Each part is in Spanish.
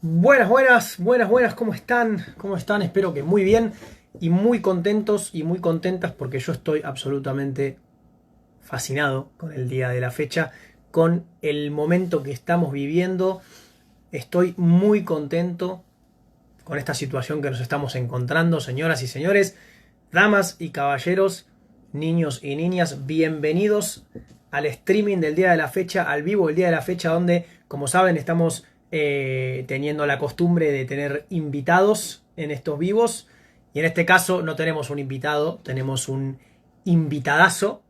Buenas, buenas, buenas, buenas, ¿cómo están? ¿Cómo están? Espero que muy bien y muy contentos y muy contentas porque yo estoy absolutamente fascinado con el día de la fecha, con el momento que estamos viviendo. Estoy muy contento con esta situación que nos estamos encontrando, señoras y señores, damas y caballeros, niños y niñas, bienvenidos al streaming del día de la fecha, al vivo del día de la fecha, donde, como saben, estamos teniendo la costumbre de tener invitados en estos vivos. Y en este caso no tenemos un invitado, tenemos un invitadazo,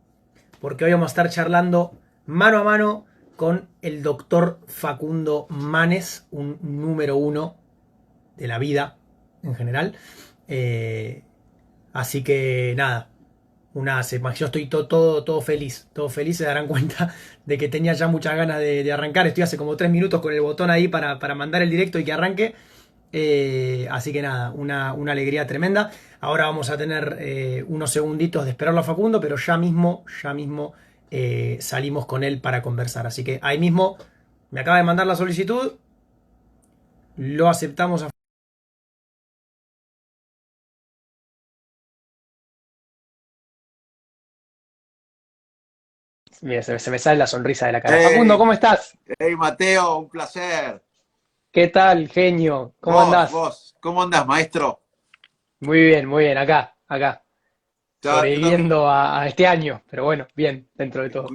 porque hoy vamos a estar charlando mano a mano con el doctor Facundo Manes, un número uno de la vida en general. Eh, Así que nada, yo estoy todo feliz, se darán cuenta de que tenía ya muchas ganas de arrancar. Estoy hace como 3 minutos con el botón ahí para mandar el directo y que arranque. Así que nada, una alegría tremenda. Ahora vamos a tener unos segunditos de esperarlo a Facundo, pero ya mismo salimos con él para conversar. Así que ahí mismo me acaba de mandar la solicitud, lo aceptamos a... Mira, se me sale la sonrisa de la cara. Facundo, Hey, ¿cómo estás? hey Mateo, un placer. ¿Qué tal, genio? ¿Cómo Vos, andás? vos, ¿cómo andás, maestro? Muy bien, acá. Yo también, Sobreviviendo a este año, pero bueno, bien, dentro de todo.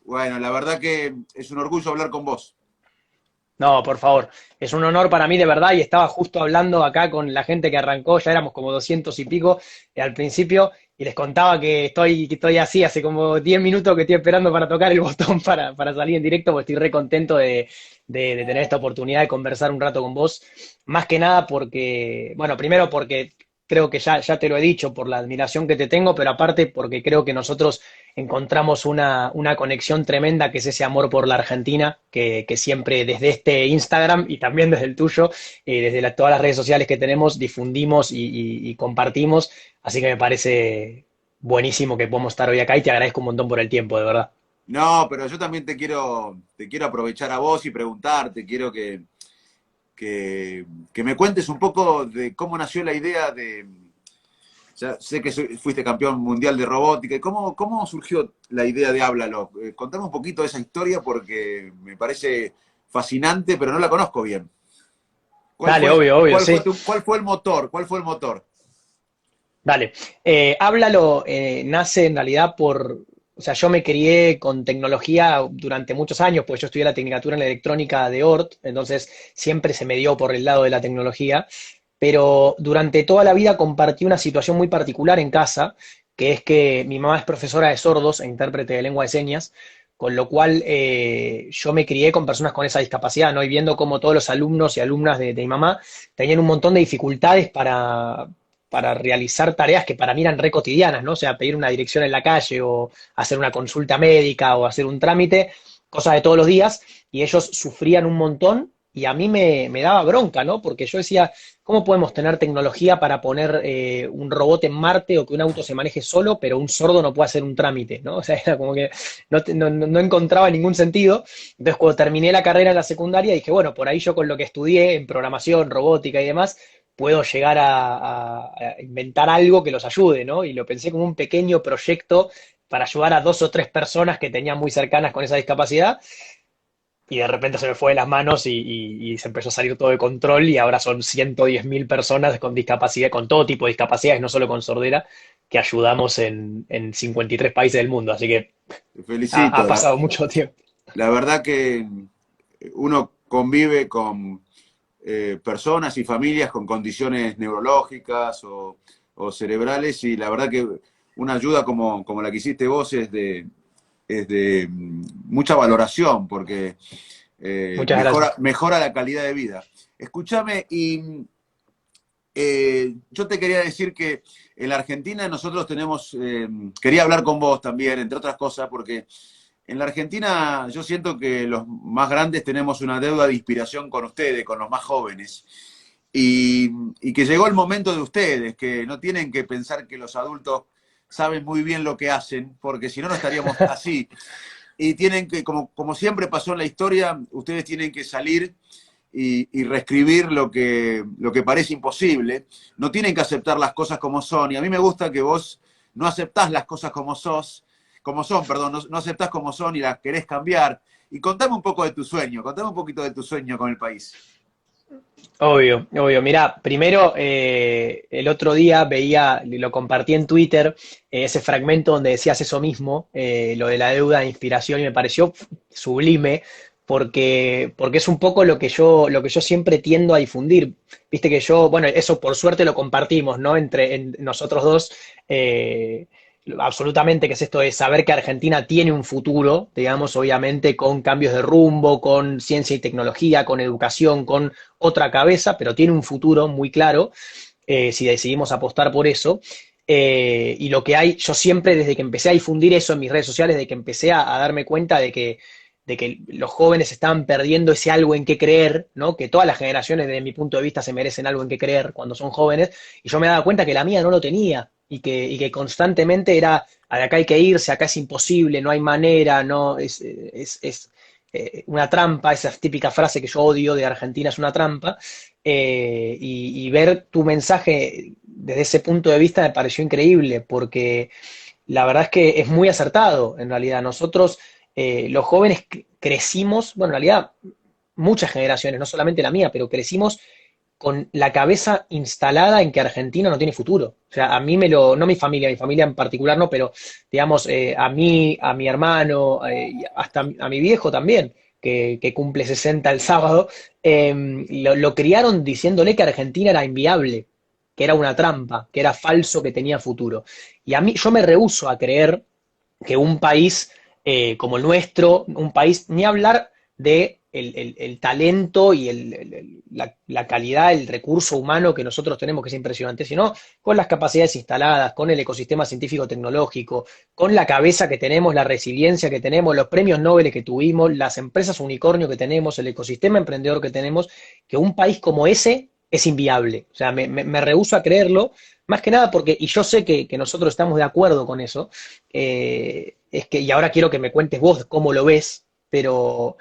bueno, la verdad que es un orgullo hablar con vos. No, por favor, es un honor para mí de verdad y estaba justo hablando acá con la gente que arrancó, ya éramos como 200 y pico al principio y les contaba que estoy así, hace como 10 minutos que estoy esperando para tocar el botón para salir en directo, porque estoy re contento de tener esta oportunidad de conversar un rato con vos, más que nada porque, bueno, primero porque creo que ya te lo he dicho por la admiración que te tengo, pero aparte porque creo que nosotros encontramos una conexión tremenda que es ese amor por la Argentina, que siempre desde este Instagram y también desde el tuyo, desde todas las redes sociales que tenemos, difundimos y compartimos. Así que me parece buenísimo que podamos estar hoy acá y te agradezco un montón por el tiempo, de verdad. No, pero yo también te quiero aprovechar a vos y preguntarte, quiero que me cuentes un poco de cómo nació la idea de, ya sé que fuiste campeón mundial de robótica, y cómo surgió la idea de Háblalo. Contame un poquito de esa historia porque me parece fascinante, pero no la conozco bien. ¿Cuál Dale, fue, obvio, obvio, cuál fue sí. cuál fue el motor? ¿Cuál fue el motor? Dale. Háblalo, nace en realidad o sea, yo me crié con tecnología durante muchos años, pues yo estudié la Tecnicatura en Electrónica de Ort, entonces siempre se me dio por el lado de la tecnología, pero durante toda la vida compartí una situación muy particular en casa, que es que mi mamá es profesora de sordos e intérprete de lengua de señas, con lo cual yo me crié con personas con esa discapacidad, ¿no? Y viendo cómo todos los alumnos y alumnas de mi mamá tenían un montón de dificultades para realizar tareas que para mí eran re cotidianas, ¿no? O sea, pedir una dirección en la calle o hacer una consulta médica o hacer un trámite, cosas de todos los días, y ellos sufrían un montón y a mí me daba bronca, ¿no? Porque yo decía, ¿cómo podemos tener tecnología para poner un robot en Marte o que un auto se maneje solo, pero un sordo no puede hacer un trámite, ¿no? O sea, era como que no encontraba ningún sentido. Entonces, cuando terminé la carrera en la secundaria, dije, bueno, por ahí yo con lo que estudié en programación, robótica y demás, puedo llegar a inventar algo que los ayude, ¿no? Y lo pensé como un pequeño proyecto para ayudar a dos o tres personas que tenían muy cercanas con esa discapacidad y de repente se me fue de las manos y se empezó a salir todo de control y ahora son 110.000 personas con discapacidad, con todo tipo de discapacidades, no solo con sordera, que ayudamos en 53 países del mundo. Así que Te ha felicito. pasado mucho tiempo. La verdad que uno convive con personas y familias con condiciones neurológicas o cerebrales y la verdad que una ayuda como la que hiciste vos es de mucha valoración porque Muchas mejora, gracias. mejora la calidad de vida. Escúchame, y yo te quería decir que en la Argentina nosotros tenemos, quería hablar con vos también, entre otras cosas, porque en la Argentina yo siento que los más grandes tenemos una deuda de inspiración con ustedes, con los más jóvenes, y que llegó el momento de ustedes, que no tienen que pensar que los adultos saben muy bien lo que hacen, porque si no, no estaríamos así. Y tienen que, como siempre pasó en la historia, ustedes tienen que salir y reescribir lo que parece imposible. No tienen que aceptar las cosas como son. Y a mí me gusta que vos no aceptás las cosas como son, perdón, no aceptás como son y las querés cambiar. Y contame un poco de tu sueño, contame un poquito de tu sueño con el país. Obvio, obvio. Mirá, primero, el otro día veía, lo compartí en Twitter, ese fragmento donde decías eso mismo, lo de la deuda de inspiración, y me pareció sublime, porque es un poco lo que yo siempre tiendo a difundir. Viste que yo, bueno, eso por suerte lo compartimos, ¿no? Entre nosotros dos. Absolutamente, que es esto de saber que Argentina tiene un futuro, digamos, obviamente con cambios de rumbo, con ciencia y tecnología, con educación, con otra cabeza, pero tiene un futuro muy claro, si decidimos apostar por eso. Y lo que hay, yo siempre desde que empecé a difundir eso en mis redes sociales, desde que empecé a darme cuenta de que los jóvenes estaban perdiendo ese algo en qué creer, ¿no? Que todas las generaciones, desde mi punto de vista, se merecen algo en qué creer cuando son jóvenes, y yo me daba cuenta que la mía no lo tenía, y que constantemente era, de acá hay que irse, acá es imposible, no hay manera, no, una trampa, esa típica frase que yo odio de Argentina es una trampa, y ver tu mensaje desde ese punto de vista me pareció increíble, porque la verdad es que es muy acertado, en realidad. Nosotros, los jóvenes, crecimos, bueno, en realidad muchas generaciones, no solamente la mía, pero crecimos con la cabeza instalada en que Argentina no tiene futuro. O sea, a mí no mi familia en particular no, pero digamos, a mí, a mi hermano, y hasta a mi viejo también, que cumple 60 el sábado, lo criaron diciéndole que Argentina era inviable, que era una trampa, que era falso, que tenía futuro. Y a mí, yo me rehúso a creer que un país como el nuestro, un país, ni hablar de el talento y la calidad, el recurso humano que nosotros tenemos, que es impresionante, sino con las capacidades instaladas, con el ecosistema científico-tecnológico, con la cabeza que tenemos, la resiliencia que tenemos, los premios Nobel que tuvimos, las empresas unicornio que tenemos, el ecosistema emprendedor que tenemos, que un país como ese es inviable. O sea, me rehúso a creerlo, más que nada porque, y yo sé que nosotros estamos de acuerdo con eso, es que, y ahora quiero que me cuentes vos cómo lo ves, pero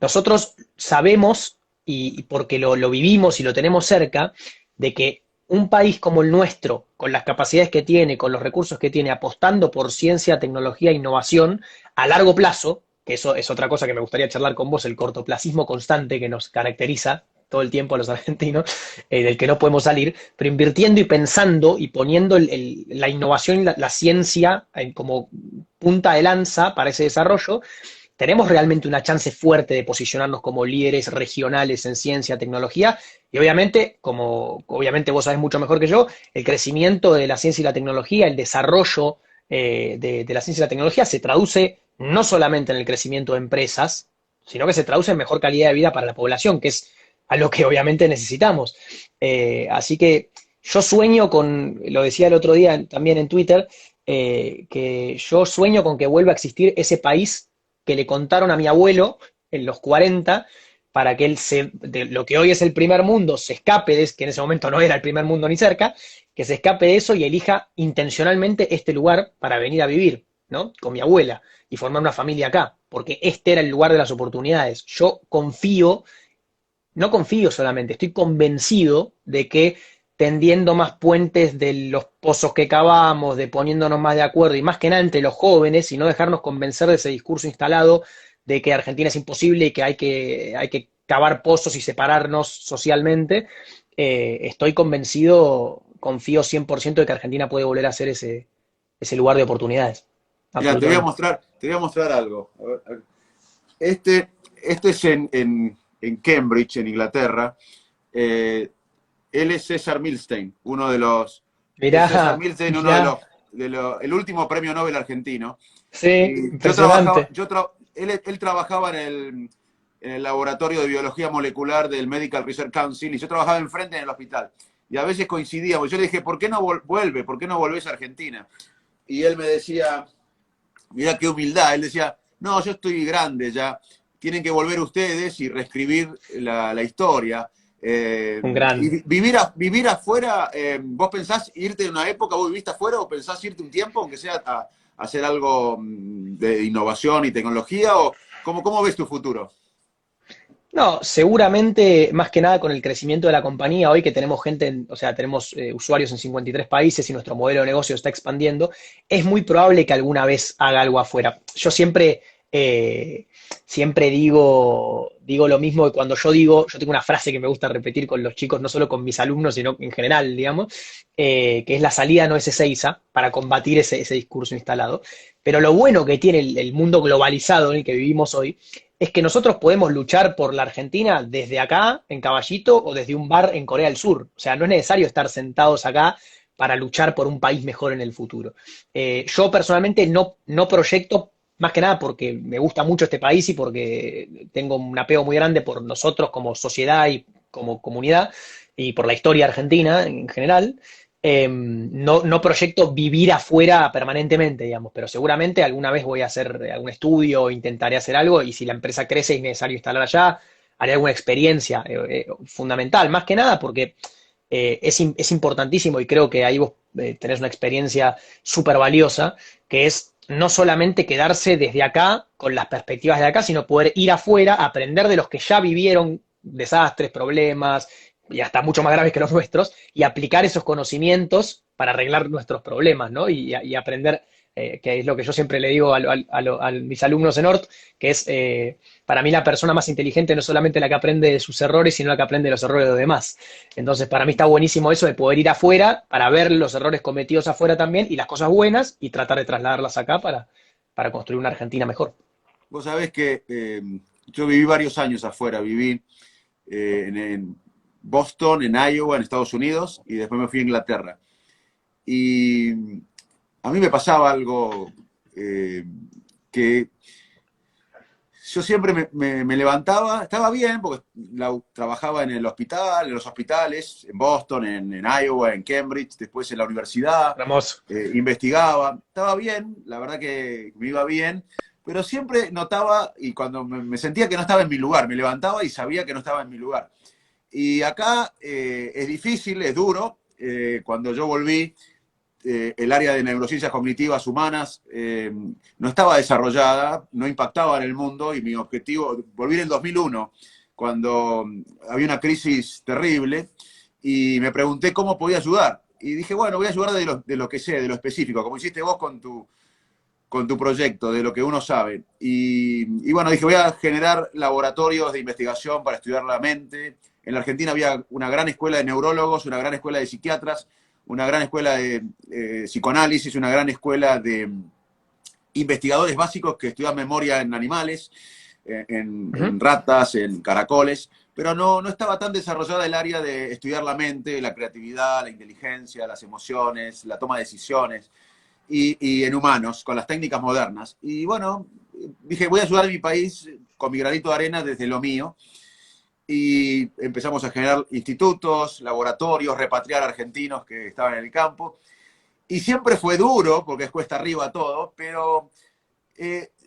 nosotros sabemos, y porque lo vivimos y lo tenemos cerca, de que un país como el nuestro, con las capacidades que tiene, con los recursos que tiene, apostando por ciencia, tecnología e innovación a largo plazo, que eso es otra cosa que me gustaría charlar con vos, el cortoplacismo constante que nos caracteriza todo el tiempo a los argentinos, del que no podemos salir, pero invirtiendo y pensando y poniendo la innovación y la ciencia como punta de lanza para ese desarrollo, tenemos realmente una chance fuerte de posicionarnos como líderes regionales en ciencia, tecnología, y obviamente, como obviamente vos sabés mucho mejor que yo, el crecimiento de la ciencia y la tecnología, el desarrollo de la ciencia y la tecnología se traduce no solamente en el crecimiento de empresas, sino que se traduce en mejor calidad de vida para la población, que es a lo que obviamente necesitamos. Así que yo sueño con, lo decía el otro día también en Twitter, que yo sueño con que vuelva a existir ese país que le contaron a mi abuelo en los 40 para que él de lo que hoy es el primer mundo se escape de, que en ese momento no era el primer mundo ni cerca, que se escape de eso y elija intencionalmente este lugar para venir a vivir, ¿no? Con mi abuela y formar una familia acá, porque este era el lugar de las oportunidades. Yo confío, no confío solamente, estoy convencido de que tendiendo más puentes de los pozos que cavamos, de poniéndonos más de acuerdo y más que nada entre los jóvenes y no dejarnos convencer de ese discurso instalado de que Argentina es imposible y que hay que cavar pozos y separarnos socialmente, estoy convencido, confío 100% de que Argentina puede volver a ser ese lugar de oportunidades. Mira, Absolutamente. te voy a mostrar algo. A ver. Este es en Cambridge, en Inglaterra. Él es César Milstein, Mirá, César Milstein, mirá, el último premio Nobel argentino. sí, Y impresionante. él trabajaba en el laboratorio de biología molecular del Medical Research Council y yo trabajaba enfrente en el hospital. Y a veces coincidíamos. Yo le dije, ¿por qué no vuelve? ¿Por qué no volvés a Argentina? Y él me decía, mirá qué humildad, él decía, no, yo estoy grande ya, tienen que volver ustedes y reescribir la historia. Un grande. Y vivir afuera, ¿vos pensás irte en una época, vos viviste afuera o pensás irte un tiempo, aunque sea a hacer algo de innovación y tecnología? ¿O cómo ves tu futuro? No, seguramente más que nada con el crecimiento de la compañía, hoy que tenemos gente, o sea, tenemos usuarios en 53 países y nuestro modelo de negocio está expandiendo, es muy probable que alguna vez haga algo afuera. Yo eh, siempre digo lo mismo que cuando yo tengo una frase que me gusta repetir con los chicos, no solo con mis alumnos, sino en general, digamos, que es la salida no es Ezeiza, para combatir ese discurso instalado. Pero lo bueno que tiene el mundo globalizado en el que vivimos hoy es que nosotros podemos luchar por la Argentina desde acá, en Caballito, o desde un bar en Corea del Sur. O sea, no es necesario estar sentados acá para luchar por un país mejor en el futuro. Yo personalmente no proyecto, más que nada porque me gusta mucho este país y porque tengo un apego muy grande por nosotros como sociedad y como comunidad y por la historia argentina en general. No proyecto vivir afuera permanentemente, digamos, pero seguramente alguna vez voy a hacer algún estudio o intentaré hacer algo y si la empresa crece y es necesario instalar allá, haré alguna experiencia fundamental, más que nada porque es importantísimo y creo que ahí vos tenés una experiencia súper valiosa, que es no solamente quedarse desde acá con las perspectivas de acá, sino poder ir afuera, aprender de los que ya vivieron desastres, problemas, y hasta mucho más graves que los nuestros, y aplicar esos conocimientos para arreglar nuestros problemas, ¿no? Y aprender, que es lo que yo siempre le digo a mis alumnos en ORT, que es, para mí la persona más inteligente no es solamente la que aprende de sus errores, sino la que aprende de los errores de los demás. Entonces, para mí está buenísimo eso de poder ir afuera para ver los errores cometidos afuera también y las cosas buenas y tratar de trasladarlas acá para construir una Argentina mejor. Vos sabés que yo viví varios años afuera, viví en Boston, en Iowa, en Estados Unidos, y después me fui a Inglaterra. Y a mí me pasaba algo que yo siempre me levantaba, estaba bien, porque trabajaba en el hospital, en los hospitales, en Boston, en Iowa, en Cambridge, después en la universidad, Ramos. investigaba, estaba bien, la verdad que me iba bien, pero siempre notaba, y cuando me sentía que no estaba en mi lugar, me levantaba y sabía que no estaba en mi lugar. Y acá es difícil, es duro. Cuando yo volví, el área de neurociencias cognitivas humanas no estaba desarrollada, no impactaba en el mundo y mi objetivo, volví en 2001, cuando había una crisis terrible y me pregunté cómo podía ayudar. Y dije, bueno, voy a ayudar de lo que sé, de lo específico, como hiciste vos con tu proyecto, de lo que uno sabe. Y bueno, dije, voy a generar laboratorios de investigación para estudiar la mente. En la Argentina había una gran escuela de neurólogos, una gran escuela de psiquiatras, una gran escuela de psicoanálisis, una gran escuela de investigadores básicos que estudian memoria en animales, Uh -huh. en ratas, en caracoles, pero no estaba tan desarrollada el área de estudiar la mente, la creatividad, la inteligencia, las emociones, la toma de decisiones, y en humanos, con las técnicas modernas. Y bueno, dije, voy a ayudar a mi país con mi granito de arena desde lo mío, y empezamos a generar institutos, laboratorios, repatriar argentinos que estaban en el campo. Y siempre fue duro, porque es cuesta arriba todo, pero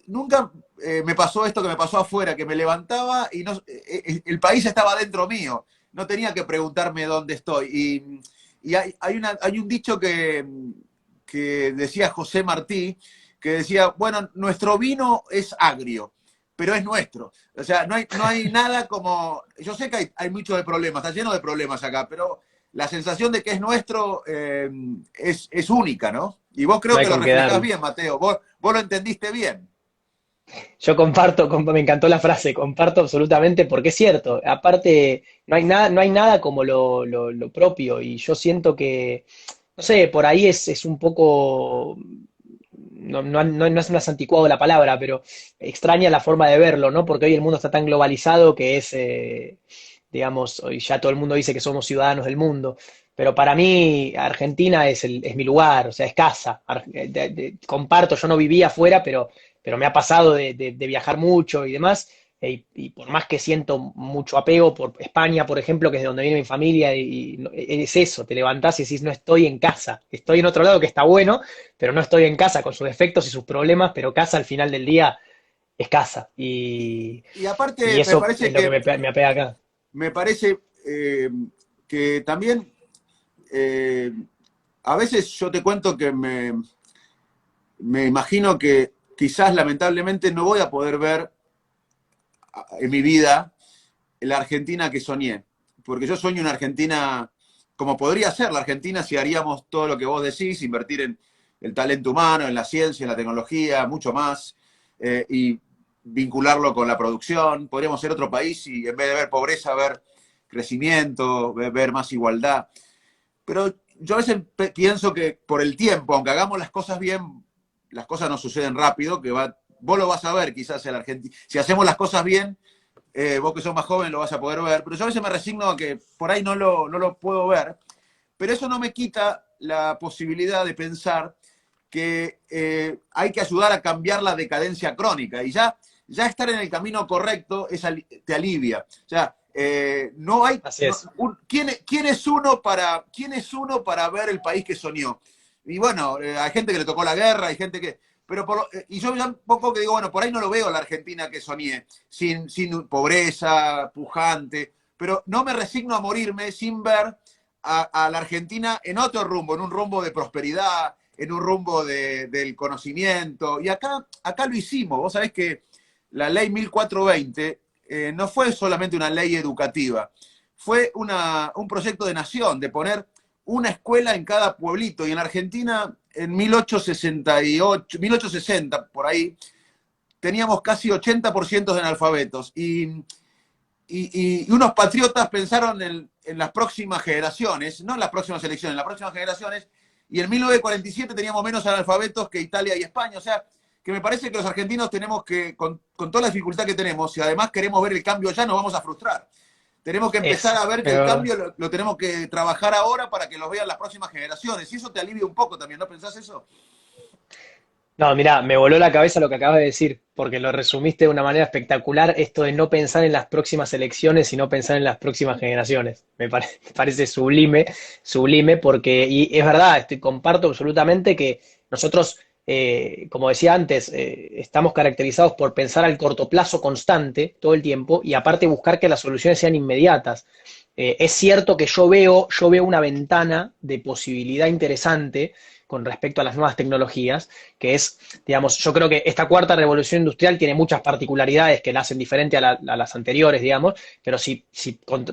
nunca me pasó esto que me pasó afuera, que me levantaba y el país estaba dentro mío. No tenía que preguntarme dónde estoy. Y hay un dicho que decía José Martí, que decía, bueno, nuestro vino es agrio, pero es nuestro. O sea, no hay nada como... Yo sé que hay muchos de problemas, está lleno de problemas acá, pero la sensación de que es nuestro es única, ¿no? Y vos No creo hay que lo con qué reflejás darle. bien, Mateo. Vos lo entendiste bien. Yo me encantó la frase, comparto absolutamente porque es cierto. Aparte, no hay nada como lo propio y yo siento que, no sé, por ahí es un poco, no es más anticuado la palabra, pero extraña la forma de verlo, ¿no? Porque hoy el mundo está tan globalizado que digamos, hoy ya todo el mundo dice que somos ciudadanos del mundo. Pero para mí, Argentina es mi lugar, o sea, es casa. Comparto, yo no vivía afuera, pero me ha pasado de viajar mucho y demás, y por más que siento mucho apego por España, por ejemplo, que es de donde viene mi familia, es eso, te levantás y decís, no estoy en casa, estoy en otro lado que está bueno, pero no estoy en casa con sus defectos y sus problemas, pero casa al final del día es casa, Y y aparte, eso es lo que me apega acá. me parece que también eh, a veces yo te cuento que me imagino que quizás lamentablemente no voy a poder ver en mi vida la Argentina que soñé. Porque yo sueño una Argentina como podría ser la Argentina si haríamos todo lo que vos decís, invertir en el talento humano, en la ciencia, en la tecnología, mucho más, y vincularlo con la producción. Podríamos ser otro país y en vez de ver pobreza, ver crecimiento, ver más igualdad. Pero yo a veces pienso que por el tiempo, aunque hagamos las cosas bien, las cosas no suceden rápido, vos lo vas a ver quizás en la Argentina. Si hacemos las cosas bien, vos que sos más joven lo vas a poder ver, pero yo a veces me resigno a que por ahí no lo puedo ver, pero eso no me quita la posibilidad de pensar que hay que ayudar a cambiar la decadencia crónica y ya estar en el camino correcto te alivia. O sea, no hay... Así es. ¿Quién es uno para ver el país que soñó? Y bueno, hay gente que le tocó la guerra, hay gente que... y yo ya un poco que digo, bueno, por ahí no lo veo la Argentina que soñé, sin pobreza, pujante, pero no me resigno a morirme sin ver a la Argentina en otro rumbo, en un rumbo de prosperidad, en un rumbo del conocimiento. Y acá lo hicimos. Vos sabés que la ley 1420 no fue solamente una ley educativa, fue un proyecto de nación, de poner una escuela en cada pueblito. Y en Argentina, en 1868, 1860, por ahí, teníamos casi 80% de analfabetos. Y unos patriotas pensaron en las próximas generaciones, no en las próximas elecciones, en las próximas generaciones, y en 1947 teníamos menos analfabetos que Italia y España. O sea, que me parece que los argentinos tenemos que, con toda la dificultad que tenemos, si además queremos ver el cambio ya, nos vamos a frustrar. Tenemos que empezar a ver que el cambio lo tenemos que trabajar ahora para que lo vean las próximas generaciones. Y eso te alivia un poco también, ¿no pensás eso? No, mirá, me voló la cabeza lo que acabas de decir, porque lo resumiste de una manera espectacular, esto de no pensar en las próximas elecciones, sino pensar en las próximas generaciones. Me parece sublime, sublime, porque, y es verdad, comparto absolutamente que nosotros, como decía antes, estamos caracterizados por pensar al corto plazo constante, todo el tiempo, y aparte buscar que las soluciones sean inmediatas. Es cierto que yo veo una ventana de posibilidad interesante con respecto a las nuevas tecnologías, que es, digamos, yo creo que esta cuarta revolución industrial tiene muchas particularidades que la hacen diferente a las anteriores, digamos, pero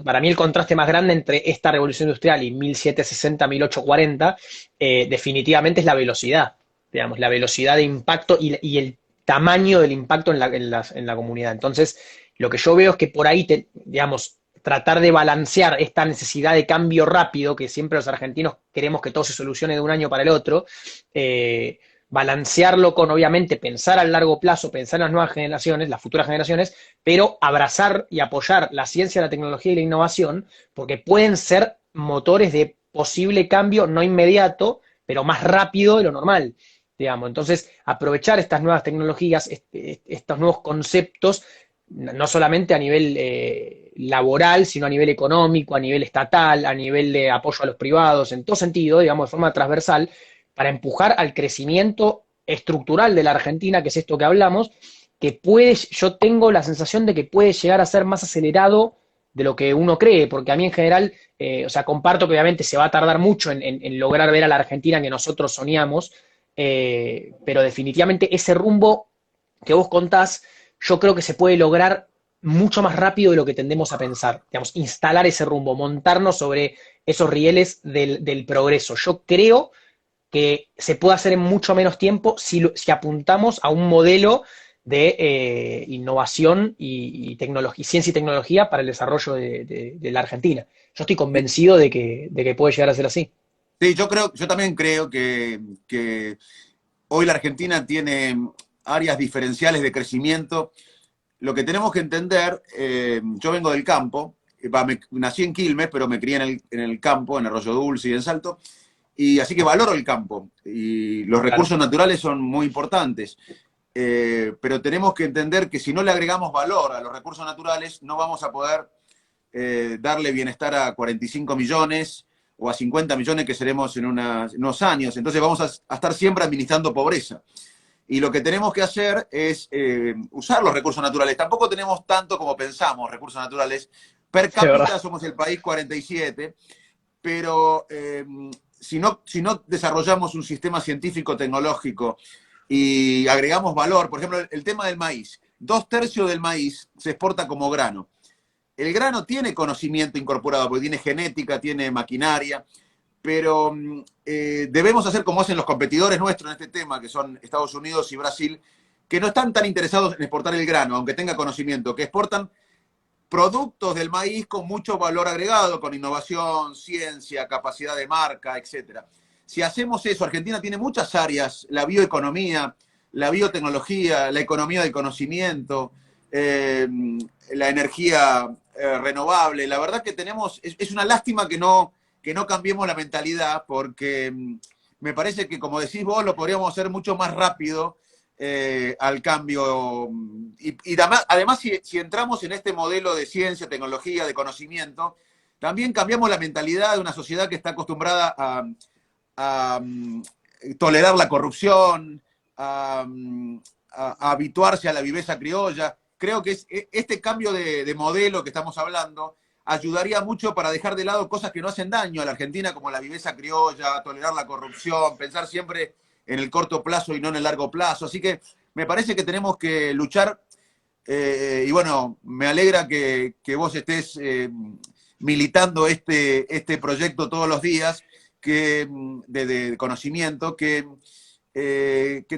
para mí el contraste más grande entre esta revolución industrial y 1760, 1840, definitivamente es la velocidad, digamos, la velocidad de impacto y el tamaño del impacto en la comunidad. Entonces, lo que yo veo es que por ahí, digamos, tratar de balancear esta necesidad de cambio rápido, que siempre los argentinos queremos que todo se solucione de un año para el otro, balancearlo con, obviamente, pensar a largo plazo, pensar en las nuevas generaciones, las futuras generaciones, pero abrazar y apoyar la ciencia, la tecnología y la innovación, porque pueden ser motores de posible cambio no inmediato, pero más rápido de lo normal, digamos. Entonces, aprovechar estas nuevas tecnologías, estos nuevos conceptos, no solamente a nivel laboral, sino a nivel económico, a nivel estatal, a nivel de apoyo a los privados, en todo sentido, digamos, de forma transversal, para empujar al crecimiento estructural de la Argentina, que es esto que hablamos, que yo tengo la sensación de que puede llegar a ser más acelerado de lo que uno cree, porque a mí en general, o sea, comparto que obviamente se va a tardar mucho en lograr ver a la Argentina que nosotros soñamos, pero definitivamente ese rumbo que vos contás, yo creo que se puede lograr mucho más rápido de lo que tendemos a pensar. Digamos, instalar ese rumbo, montarnos sobre esos rieles del progreso. Yo creo que se puede hacer en mucho menos tiempo si apuntamos a un modelo de innovación y ciencia y tecnología para el desarrollo de la Argentina. Yo estoy convencido de que puede llegar a ser así. Sí, yo también creo que hoy la Argentina tiene áreas diferenciales de crecimiento. Lo que tenemos que entender, yo vengo del campo, nací en Quilmes, pero me crié en el campo, en Arroyo Dulce y en Salto, y así que valoro el campo. Y los Claro. recursos naturales son muy importantes. Pero tenemos que entender que si no le agregamos valor a los recursos naturales, no vamos a poder darle bienestar a 45 millones o a 50 millones que seremos en unos años. Entonces vamos a estar siempre administrando pobreza. Y lo que tenemos que hacer es usar los recursos naturales. Tampoco tenemos tanto como pensamos recursos naturales. Per De verdad. cápita somos el país 47, pero si no desarrollamos un sistema científico-tecnológico y agregamos valor, por ejemplo, el tema del maíz. 2/3 del maíz se exporta como grano. el grano tiene conocimiento incorporado, porque tiene genética, tiene maquinaria, pero debemos hacer como hacen los competidores nuestros en este tema, que son Estados Unidos y Brasil, que no están tan interesados en exportar el grano, aunque tenga conocimiento, que exportan productos del maíz con mucho valor agregado, con innovación, ciencia, capacidad de marca, etcétera. Si hacemos eso, Argentina tiene muchas áreas, la bioeconomía, la biotecnología, la economía del conocimiento, la energía renovable. La verdad que tenemos, es una lástima que no cambiemos la mentalidad, porque me parece que, como decís vos, lo podríamos hacer mucho más rápido al cambio. Y además si entramos en este modelo de ciencia, tecnología, de conocimiento, también cambiamos la mentalidad de una sociedad que está acostumbrada a tolerar la corrupción, a habituarse a la viveza criolla. Creo que este cambio de modelo que estamos hablando ayudaría mucho para dejar de lado cosas que no hacen daño a la Argentina, como la viveza criolla, tolerar la corrupción, pensar siempre en el corto plazo y no en el largo plazo. Así que me parece que tenemos que luchar, y bueno, me alegra que vos estés militando este proyecto todos los días de conocimiento, que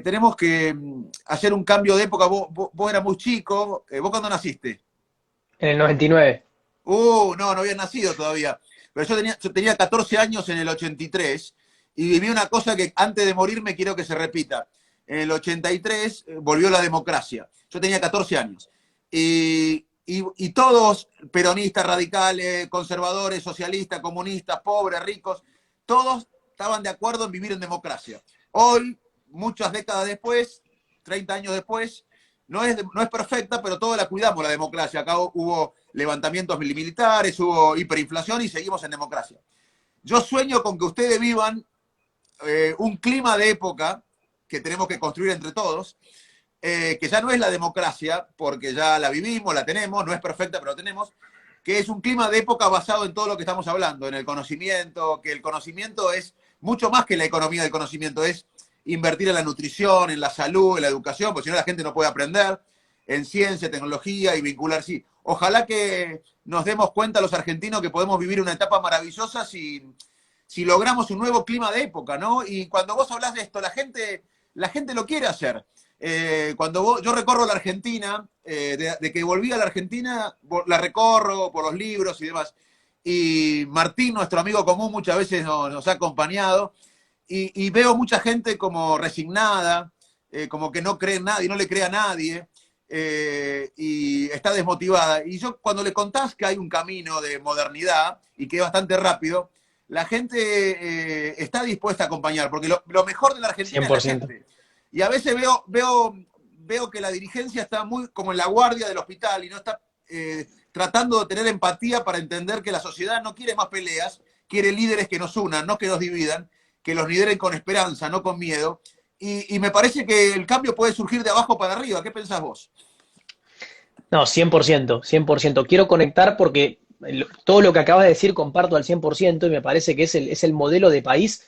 tenemos que hacer un cambio de época. Vos eras muy chico. ¿Vos cuándo naciste? En el 99. No había nacido todavía. Pero yo tenía 14 años en el 83 y viví una cosa que antes de morirme quiero que se repita. En el 83 volvió la democracia. Yo tenía 14 años. Y todos, peronistas, radicales, conservadores, socialistas, comunistas, pobres, ricos, todos estaban de acuerdo en vivir en democracia. Hoy, muchas décadas después, 30 años después, no es perfecta, pero todos la cuidamos, la democracia. Acá hubo levantamientos militares, hubo hiperinflación y seguimos en democracia. Yo sueño con que ustedes vivan un clima de época que tenemos que construir entre todos, que ya no es la democracia, porque ya la vivimos, la tenemos, no es perfecta, pero la tenemos, que es un clima de época basado en todo lo que estamos hablando, en el conocimiento, que el conocimiento es mucho más que la economía del conocimiento, es invertir en la nutrición, en la salud, en la educación, porque si no la gente no puede aprender, en ciencia, tecnología y vincular, sí. Ojalá que nos demos cuenta los argentinos que podemos vivir una etapa maravillosa si logramos un nuevo clima de época, ¿no? Y cuando vos hablás de esto, la gente lo quiere hacer. Yo recorro la Argentina, de que volví a la Argentina, la recorro por los libros y demás. Y Martín, nuestro amigo común, muchas veces nos ha acompañado. Y veo mucha gente como resignada, como que no cree en nadie, no le cree a nadie, y está desmotivada. Y yo, cuando le contás que hay un camino de modernidad y que es bastante rápido, la gente está dispuesta a acompañar, porque lo mejor de la Argentina 100%. es la gente. Y a veces veo que la dirigencia está muy como en la guardia del hospital y no está tratando de tener empatía para entender que la sociedad no quiere más peleas, quiere líderes que nos unan, no que nos dividan, que los lideren con esperanza, no con miedo. Y me parece que el cambio puede surgir de abajo para arriba. ¿Qué pensás vos? No, 100%, 100%. Quiero conectar porque todo lo que acabas de decir comparto al 100% y me parece que es el modelo de país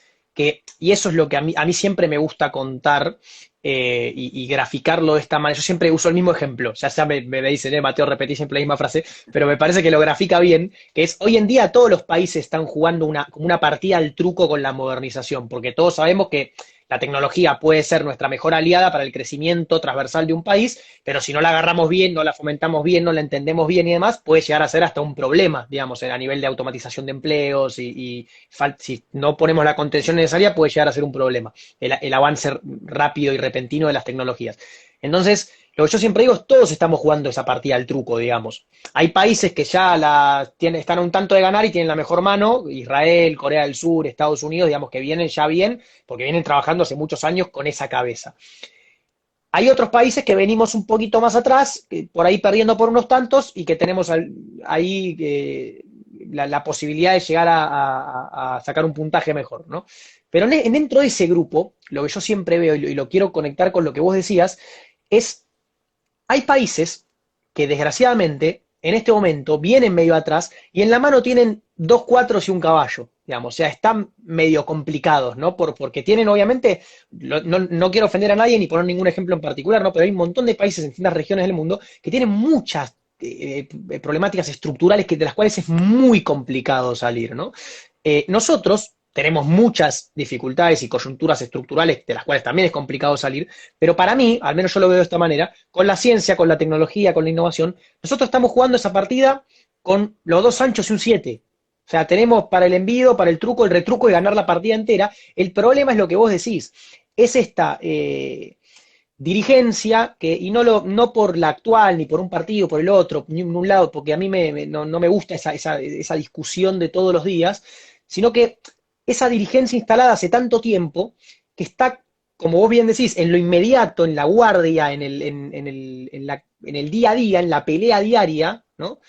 y eso es lo que a mí siempre me gusta contar y graficarlo de esta manera. Yo siempre uso el mismo ejemplo, ya me dicen, Mateo, repetí siempre la misma frase, pero me parece que lo grafica bien, que es hoy en día todos los países están jugando como una partida al truco con la modernización, porque todos sabemos que la tecnología puede ser nuestra mejor aliada para el crecimiento transversal de un país, pero si no la agarramos bien, no la fomentamos bien, no la entendemos bien y demás, puede llegar a ser hasta un problema, digamos, a nivel de automatización de empleos y si no ponemos la contención necesaria, puede llegar a ser un problema, el avance rápido y repentino de las tecnologías. Entonces, lo que yo siempre digo es todos estamos jugando esa partida al truco, digamos. Hay países que ya están a un tanto de ganar y tienen la mejor mano, Israel, Corea del Sur, Estados Unidos, digamos que vienen ya bien, porque vienen trabajando hace muchos años con esa cabeza. Hay otros países que venimos un poquito más atrás, por ahí perdiendo por unos tantos, y que tenemos ahí la posibilidad de llegar a sacar un puntaje mejor, ¿no? Pero dentro de ese grupo, lo que yo siempre veo, y lo quiero conectar con lo que vos decías, hay países que desgraciadamente en este momento vienen medio atrás y en la mano tienen 2 cuatros y un caballo, digamos, o sea, están medio complicados, ¿no? Porque tienen obviamente, no quiero ofender a nadie ni poner ningún ejemplo en particular, ¿no? Pero hay un montón de países en distintas regiones del mundo que tienen muchas problemáticas estructurales de las cuales es muy complicado salir, ¿no? Nosotros tenemos muchas dificultades y coyunturas estructurales de las cuales también es complicado salir, pero para mí, al menos yo lo veo de esta manera, con la ciencia, con la tecnología, con la innovación, nosotros estamos jugando esa partida con los dos anchos y un 7. O sea, tenemos para el envío, para el truco, el retruco y ganar la partida entera. El problema es lo que vos decís, es esta dirigencia, y no por la actual, ni por un partido, por el otro, ni por un lado, porque a mí no me gusta esa discusión de todos los días, sino que esa dirigencia instalada hace tanto tiempo que está, como vos bien decís, en lo inmediato, en la guardia, en el día a día, en la pelea diaria, ¿no?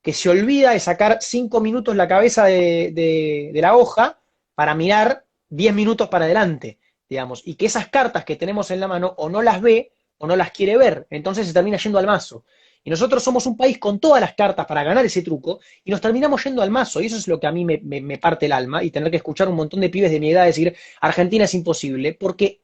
Que se olvida de sacar 5 minutos la cabeza de la hoja para mirar 10 minutos para adelante, digamos, y que esas cartas que tenemos en la mano o no las ve o no las quiere ver, entonces se termina yendo al mazo. Y nosotros somos un país con todas las cartas para ganar ese truco y nos terminamos yendo al mazo. Y eso es lo que a mí me parte el alma y tener que escuchar un montón de pibes de mi edad decir Argentina es imposible, porque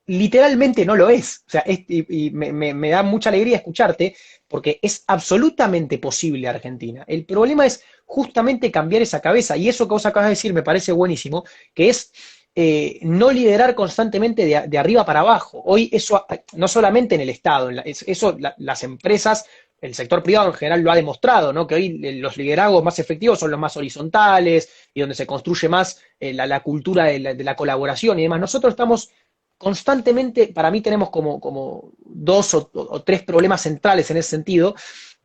literalmente no lo es. O sea, y me da mucha alegría escucharte porque es absolutamente posible Argentina. El problema es justamente cambiar esa cabeza y eso que vos acabas de decir me parece buenísimo, que es no liderar constantemente de arriba para abajo. Hoy eso, no solamente en el Estado, eso las empresas, el sector privado en general lo ha demostrado, ¿no? Que hoy los liderazgos más efectivos son los más horizontales y donde se construye más la cultura de la colaboración y demás. Nosotros estamos constantemente, para mí tenemos como dos o tres problemas centrales en ese sentido,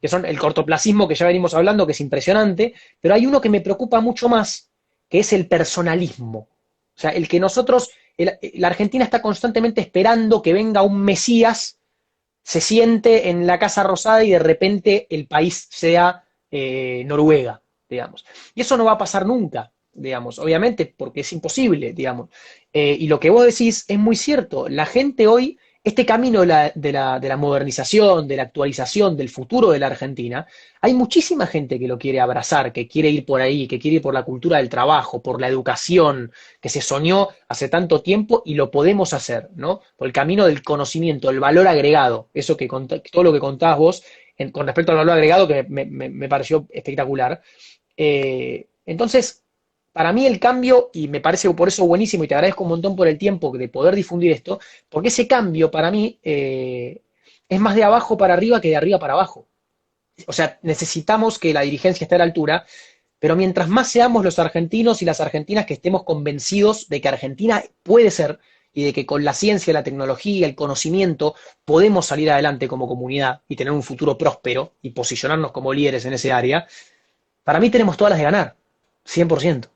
que son el cortoplacismo que ya venimos hablando, que es impresionante, pero hay uno que me preocupa mucho más, que es el personalismo. O sea, el que nosotros, la Argentina está constantemente esperando que venga un Mesías, se siente en la Casa Rosada y de repente el país sea Noruega, digamos. Y eso no va a pasar nunca, digamos, obviamente, porque es imposible, digamos. Y lo que vos decís es muy cierto. La gente hoy, este camino de la modernización, de la actualización, del futuro de la Argentina, hay muchísima gente que lo quiere abrazar, que quiere ir por ahí, que quiere ir por la cultura del trabajo, por la educación, que se soñó hace tanto tiempo y lo podemos hacer, ¿no? Por el camino del conocimiento, el valor agregado, eso todo lo que contabas vos con respecto al valor agregado que me pareció espectacular. Entonces, para mí el cambio, y me parece por eso buenísimo, y te agradezco un montón por el tiempo de poder difundir esto, porque ese cambio para mí es más de abajo para arriba que de arriba para abajo. O sea, necesitamos que la dirigencia esté a la altura, pero mientras más seamos los argentinos y las argentinas que estemos convencidos de que Argentina puede ser y de que con la ciencia, la tecnología, el conocimiento podemos salir adelante como comunidad y tener un futuro próspero y posicionarnos como líderes en ese área, para mí tenemos todas las de ganar, 100%.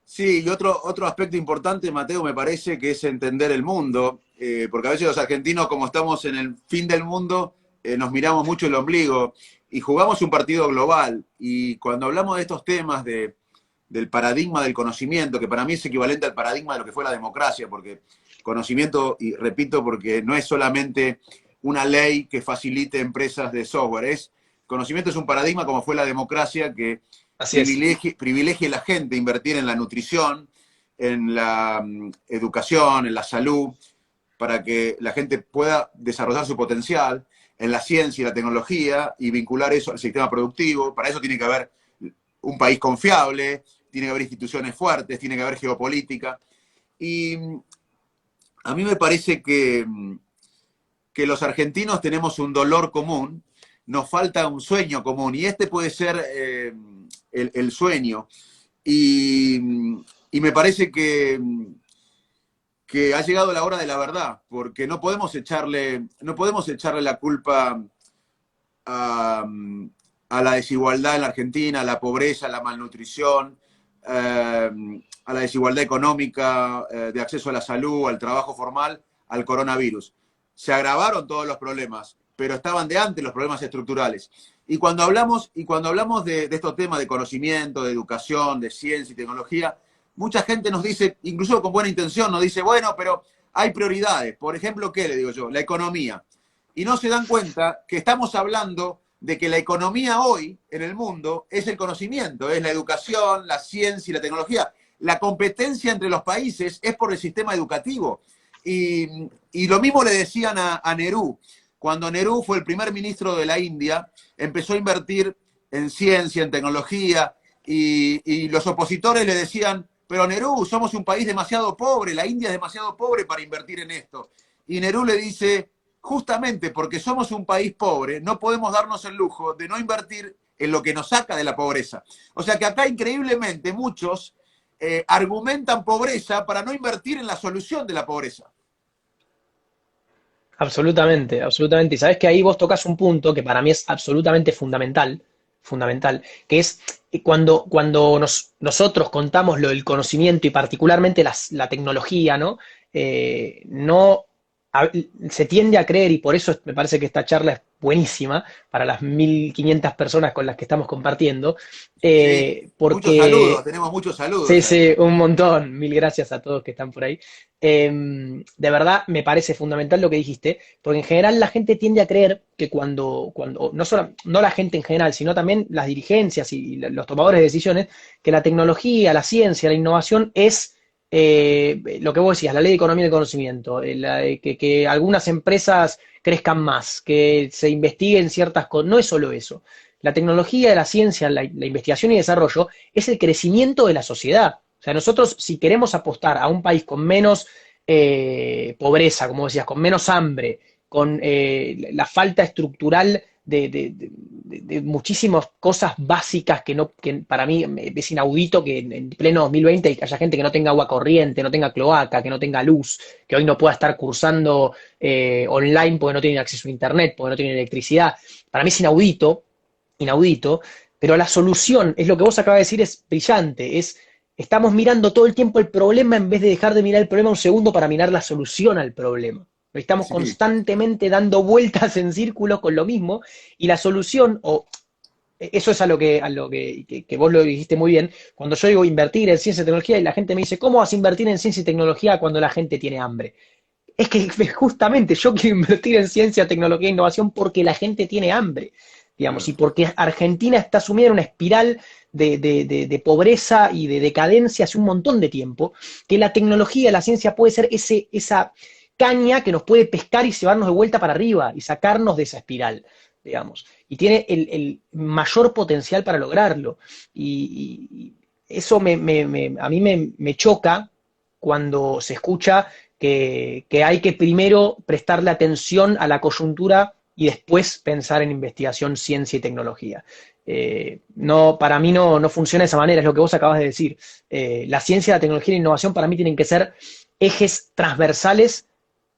Sí, y otro aspecto importante, Mateo, me parece que es entender el mundo, porque a veces los argentinos, como estamos en el fin del mundo, nos miramos mucho el ombligo y jugamos un partido global. Y cuando hablamos de estos temas del paradigma del conocimiento, que para mí es equivalente al paradigma de lo que fue la democracia, porque conocimiento, y repito, porque no es solamente una ley que facilite empresas de software, conocimiento es un paradigma como fue la democracia que Así es. privilegie a la gente invertir en la nutrición, en la educación, en la salud, para que la gente pueda desarrollar su potencial, en la ciencia y la tecnología, y vincular eso al sistema productivo. Para eso tiene que haber un país confiable, tiene que haber instituciones fuertes, tiene que haber geopolítica. Y a mí me parece que los argentinos tenemos un dolor común, nos falta un sueño común, y este puede ser el sueño. Y me parece que ha llegado la hora de la verdad, porque no podemos echarle la culpa a la desigualdad en la Argentina, a la pobreza, a la malnutrición, a la desigualdad económica, de acceso a la salud, al trabajo formal, al coronavirus. Se agravaron todos los problemas, pero estaban de antes los problemas estructurales. Y cuando hablamos de estos temas de conocimiento, de educación, de ciencia y tecnología, mucha gente nos dice, incluso con buena intención, nos dice, bueno, pero hay prioridades. Por ejemplo, ¿qué le digo yo? La economía. Y no se dan cuenta que estamos hablando de que la economía hoy en el mundo es el conocimiento, es la educación, la ciencia y la tecnología. La competencia entre los países es por el sistema educativo. Y lo mismo le decían a Nerú. cuando Nehru fue el primer ministro de la India, empezó a invertir en ciencia, en tecnología, y los opositores le decían, pero Nehru, somos un país demasiado pobre, la India es demasiado pobre para invertir en esto. Y Nehru le dice, justamente porque somos un país pobre, no podemos darnos el lujo de no invertir en lo que nos saca de la pobreza. O sea que acá increíblemente muchos argumentan pobreza para no invertir en la solución de la pobreza. Absolutamente, absolutamente. Y sabes que ahí vos tocas un punto que para mí es absolutamente fundamental, fundamental, que es cuando nosotros contamos lo del conocimiento y particularmente la tecnología, ¿no? No a- Se tiende a creer, y por eso me parece que esta charla es buenísima para las 1.500 personas con las que estamos compartiendo, Sí, muchos saludos, porque tenemos muchos saludos sí, ahí. sí, un montón. Mil gracias a todos que están por ahí. De verdad, me parece fundamental lo que dijiste, porque en general la gente tiende a creer que no solo, no la gente en general, sino también las dirigencias y los tomadores de decisiones, que la tecnología, la ciencia, la innovación es lo que vos decías, la ley de economía del conocimiento, que algunas empresas crezcan más, que se investiguen ciertas cosas. No es solo eso. La tecnología, la ciencia, la investigación y desarrollo es el crecimiento de la sociedad. O sea, nosotros si queremos apostar a un país con menos pobreza, como decías, con menos hambre, con la falta estructural de muchísimas cosas básicas que para mí es inaudito que en pleno 2020 haya gente que no tenga agua corriente, no tenga cloaca, que no tenga luz, que hoy no pueda estar cursando online porque no tiene acceso a internet, porque no tiene electricidad. Para mí es inaudito, pero la solución, es lo que vos acabas de decir, es brillante, estamos mirando todo el tiempo el problema en vez de dejar de mirar el problema un segundo para mirar la solución al problema. Estamos Sí, constantemente dando vueltas en círculos con lo mismo y la solución, o eso es que vos lo dijiste muy bien, cuando yo digo invertir en ciencia y tecnología y la gente me dice, ¿cómo vas a invertir en ciencia y tecnología cuando la gente tiene hambre? Es que justamente yo quiero invertir en ciencia, tecnología e innovación porque la gente tiene hambre, digamos, claro. y porque Argentina está sumida en una espiral de pobreza y de decadencia hace un montón de tiempo, que la tecnología, la ciencia puede ser esa caña que nos puede pescar y llevarnos de vuelta para arriba y sacarnos de esa espiral, digamos. Y tiene el mayor potencial para lograrlo. Y eso a mí me choca cuando se escucha que hay que primero prestarle atención a la coyuntura y después pensar en investigación, ciencia y tecnología. No, para mí no funciona de esa manera, es lo que vos acabas de decir. La ciencia, la tecnología y la innovación para mí tienen que ser ejes transversales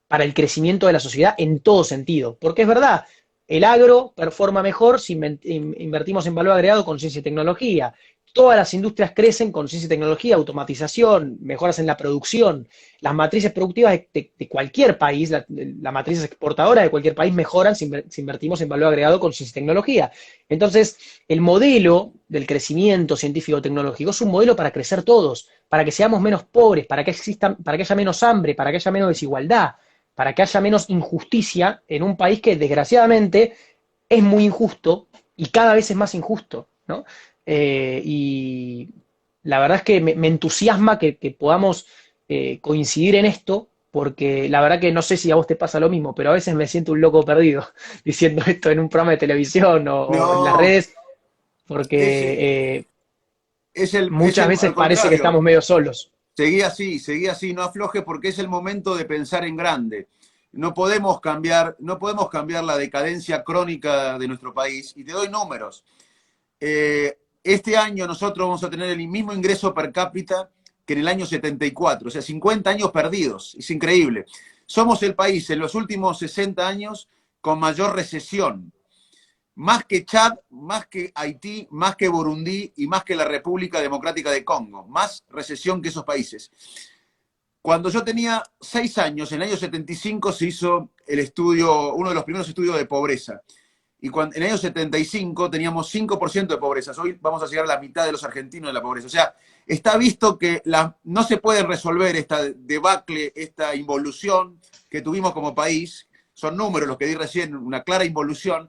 para el crecimiento de la sociedad en todo sentido. Porque es verdad, el agro performa mejor si invertimos en valor agregado con ciencia y tecnología. Todas las industrias crecen con ciencia y tecnología, automatización, mejoras en la producción. Las matrices productivas de cualquier país, la matriz exportadora de cualquier país mejoran si invertimos en valor agregado con ciencia y tecnología. Entonces, el modelo del crecimiento científico-tecnológico es un modelo para crecer todos, para que seamos menos pobres, para que haya menos hambre, para que haya menos desigualdad, para que haya menos injusticia en un país que desgraciadamente es muy injusto y cada vez es más injusto, ¿no? Y la verdad es que me entusiasma que podamos coincidir en esto, porque la verdad que no sé si a vos te pasa lo mismo, pero a veces me siento un loco perdido diciendo esto en un programa de televisión o en las No, redes, es, porque es muchas el, veces al parece que contrario, estamos medio solos. seguí así, no aflojes porque es el momento de pensar en grande. No podemos cambiar la decadencia crónica de nuestro país. Y te doy números. Este año nosotros vamos a tener el mismo ingreso per cápita que en el año 74, o sea, 50 años perdidos. Es increíble. Somos el país en los últimos 60 años con mayor recesión. Más que Chad, más que Haití, más que Burundi y más que la República Democrática de Congo. Más recesión que esos países. Cuando yo tenía 6 años, en el año 75, se hizo el estudio, uno de los primeros estudios de pobreza. Y en el año 75 teníamos 5% de pobreza. Hoy vamos a llegar a la mitad de los argentinos de la pobreza. O sea, está visto que no se puede resolver esta debacle, esta involución que tuvimos como país. Son números los que di recién, una clara involución.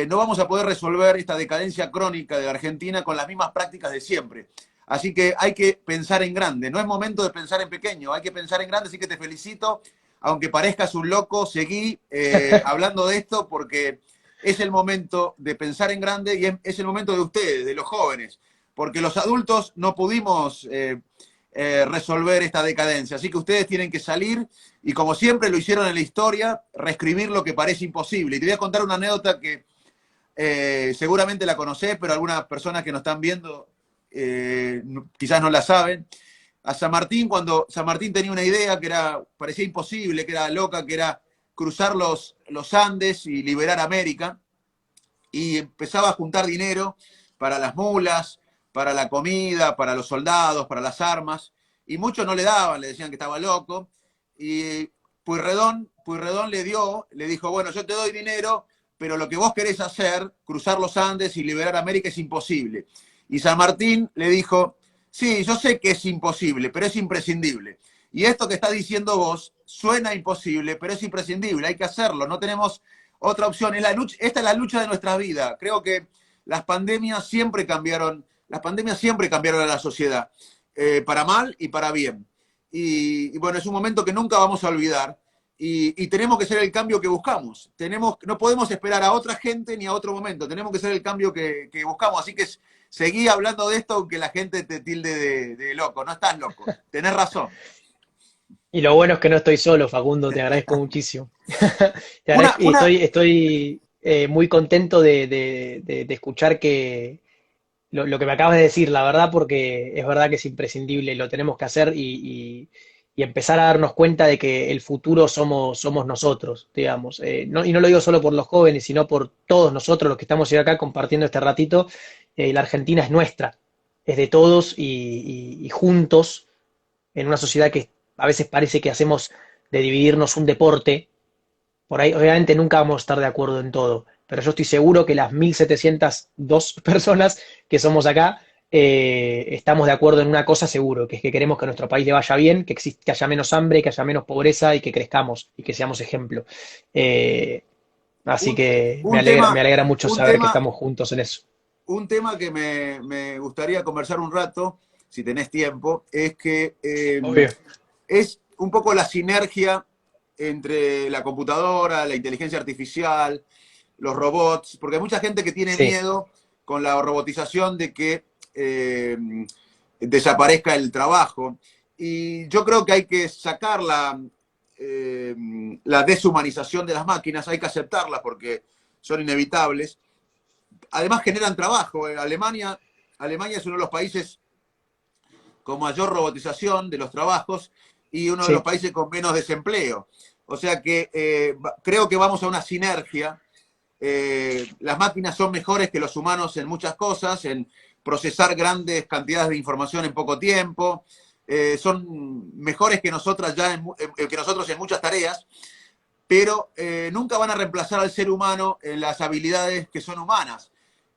No vamos a poder resolver esta decadencia crónica de la Argentina con las mismas prácticas de siempre. Así que hay que pensar en grande. No es momento de pensar en pequeño, hay que pensar en grande. Así que te felicito. aunque parezcas un loco, seguí hablando de esto porque es el momento de pensar en grande y es el momento de ustedes, de los jóvenes, porque los adultos no pudimos resolver esta decadencia. Así que ustedes tienen que salir y, como siempre lo hicieron en la historia, reescribir lo que parece imposible. Y te voy a contar una anécdota que seguramente la conocés, pero algunas personas que nos están viendo quizás no la saben. A San Martín, cuando San Martín tenía una idea que parecía imposible, que era loca, que era cruzar los Andes y liberar América, y empezaba a juntar dinero para las mulas, para la comida, para los soldados, para las armas, y muchos no le daban, le decían que estaba loco, y Pueyrredón le dijo, bueno, yo te doy dinero, pero lo que vos querés hacer, cruzar los Andes y liberar América, es imposible. Y San Martín le dijo, sí, yo sé que es imposible, pero es imprescindible. Y esto que estás diciendo vos suena imposible, pero es imprescindible, hay que hacerlo, no tenemos otra opción. Esta es la lucha de nuestra vida. Creo que las pandemias siempre cambiaron a la sociedad, para mal y para bien. Y bueno, es un momento que nunca vamos a olvidar. Y tenemos que ser el cambio que buscamos. No podemos esperar a otra gente ni a otro momento. Tenemos que ser el cambio que buscamos. Así que seguí hablando de esto aunque la gente te tilde de loco. No estás loco. Tenés razón. Y lo bueno es que no estoy solo, Facundo, te agradezco muchísimo. Te Una, agradezco, y una, estoy muy contento de escuchar lo que me acabas de decir, la verdad, porque es verdad que es imprescindible, lo tenemos que hacer y empezar a darnos cuenta de que el futuro somos nosotros, digamos. Y no lo digo solo por los jóvenes, sino por todos nosotros los que estamos hoy acá compartiendo este ratito. La Argentina es nuestra, es de todos y juntos en una sociedad que a veces parece que hacemos de dividirnos un deporte. Por ahí, obviamente, nunca vamos a estar de acuerdo en todo, pero yo estoy seguro que las 1.702 personas que somos acá estamos de acuerdo en una cosa seguro, que es que queremos que a nuestro país le vaya bien, que haya menos hambre, que haya menos pobreza y que crezcamos y que seamos ejemplo. Eh, Así un, que un tema, me alegra mucho un saber que tema, estamos juntos en eso. un tema que me gustaría conversar un rato, si tenés tiempo, es que Obvio. es un poco la sinergia entre la computadora, la inteligencia artificial, los robots, porque hay mucha gente que tiene Sí, miedo con la robotización de que desaparezca el trabajo. Y yo creo que hay que sacar la deshumanización de las máquinas, hay que aceptarlas porque son inevitables. Además generan trabajo. Alemania es uno de los países con mayor robotización de los trabajos y uno de los sí. países con menos desempleo. O sea que creo que vamos a una sinergia. Las máquinas son mejores que los humanos en muchas cosas, en procesar grandes cantidades de información en poco tiempo. Son mejores que que nosotros en muchas tareas, pero nunca van a reemplazar al ser humano en las habilidades que son humanas,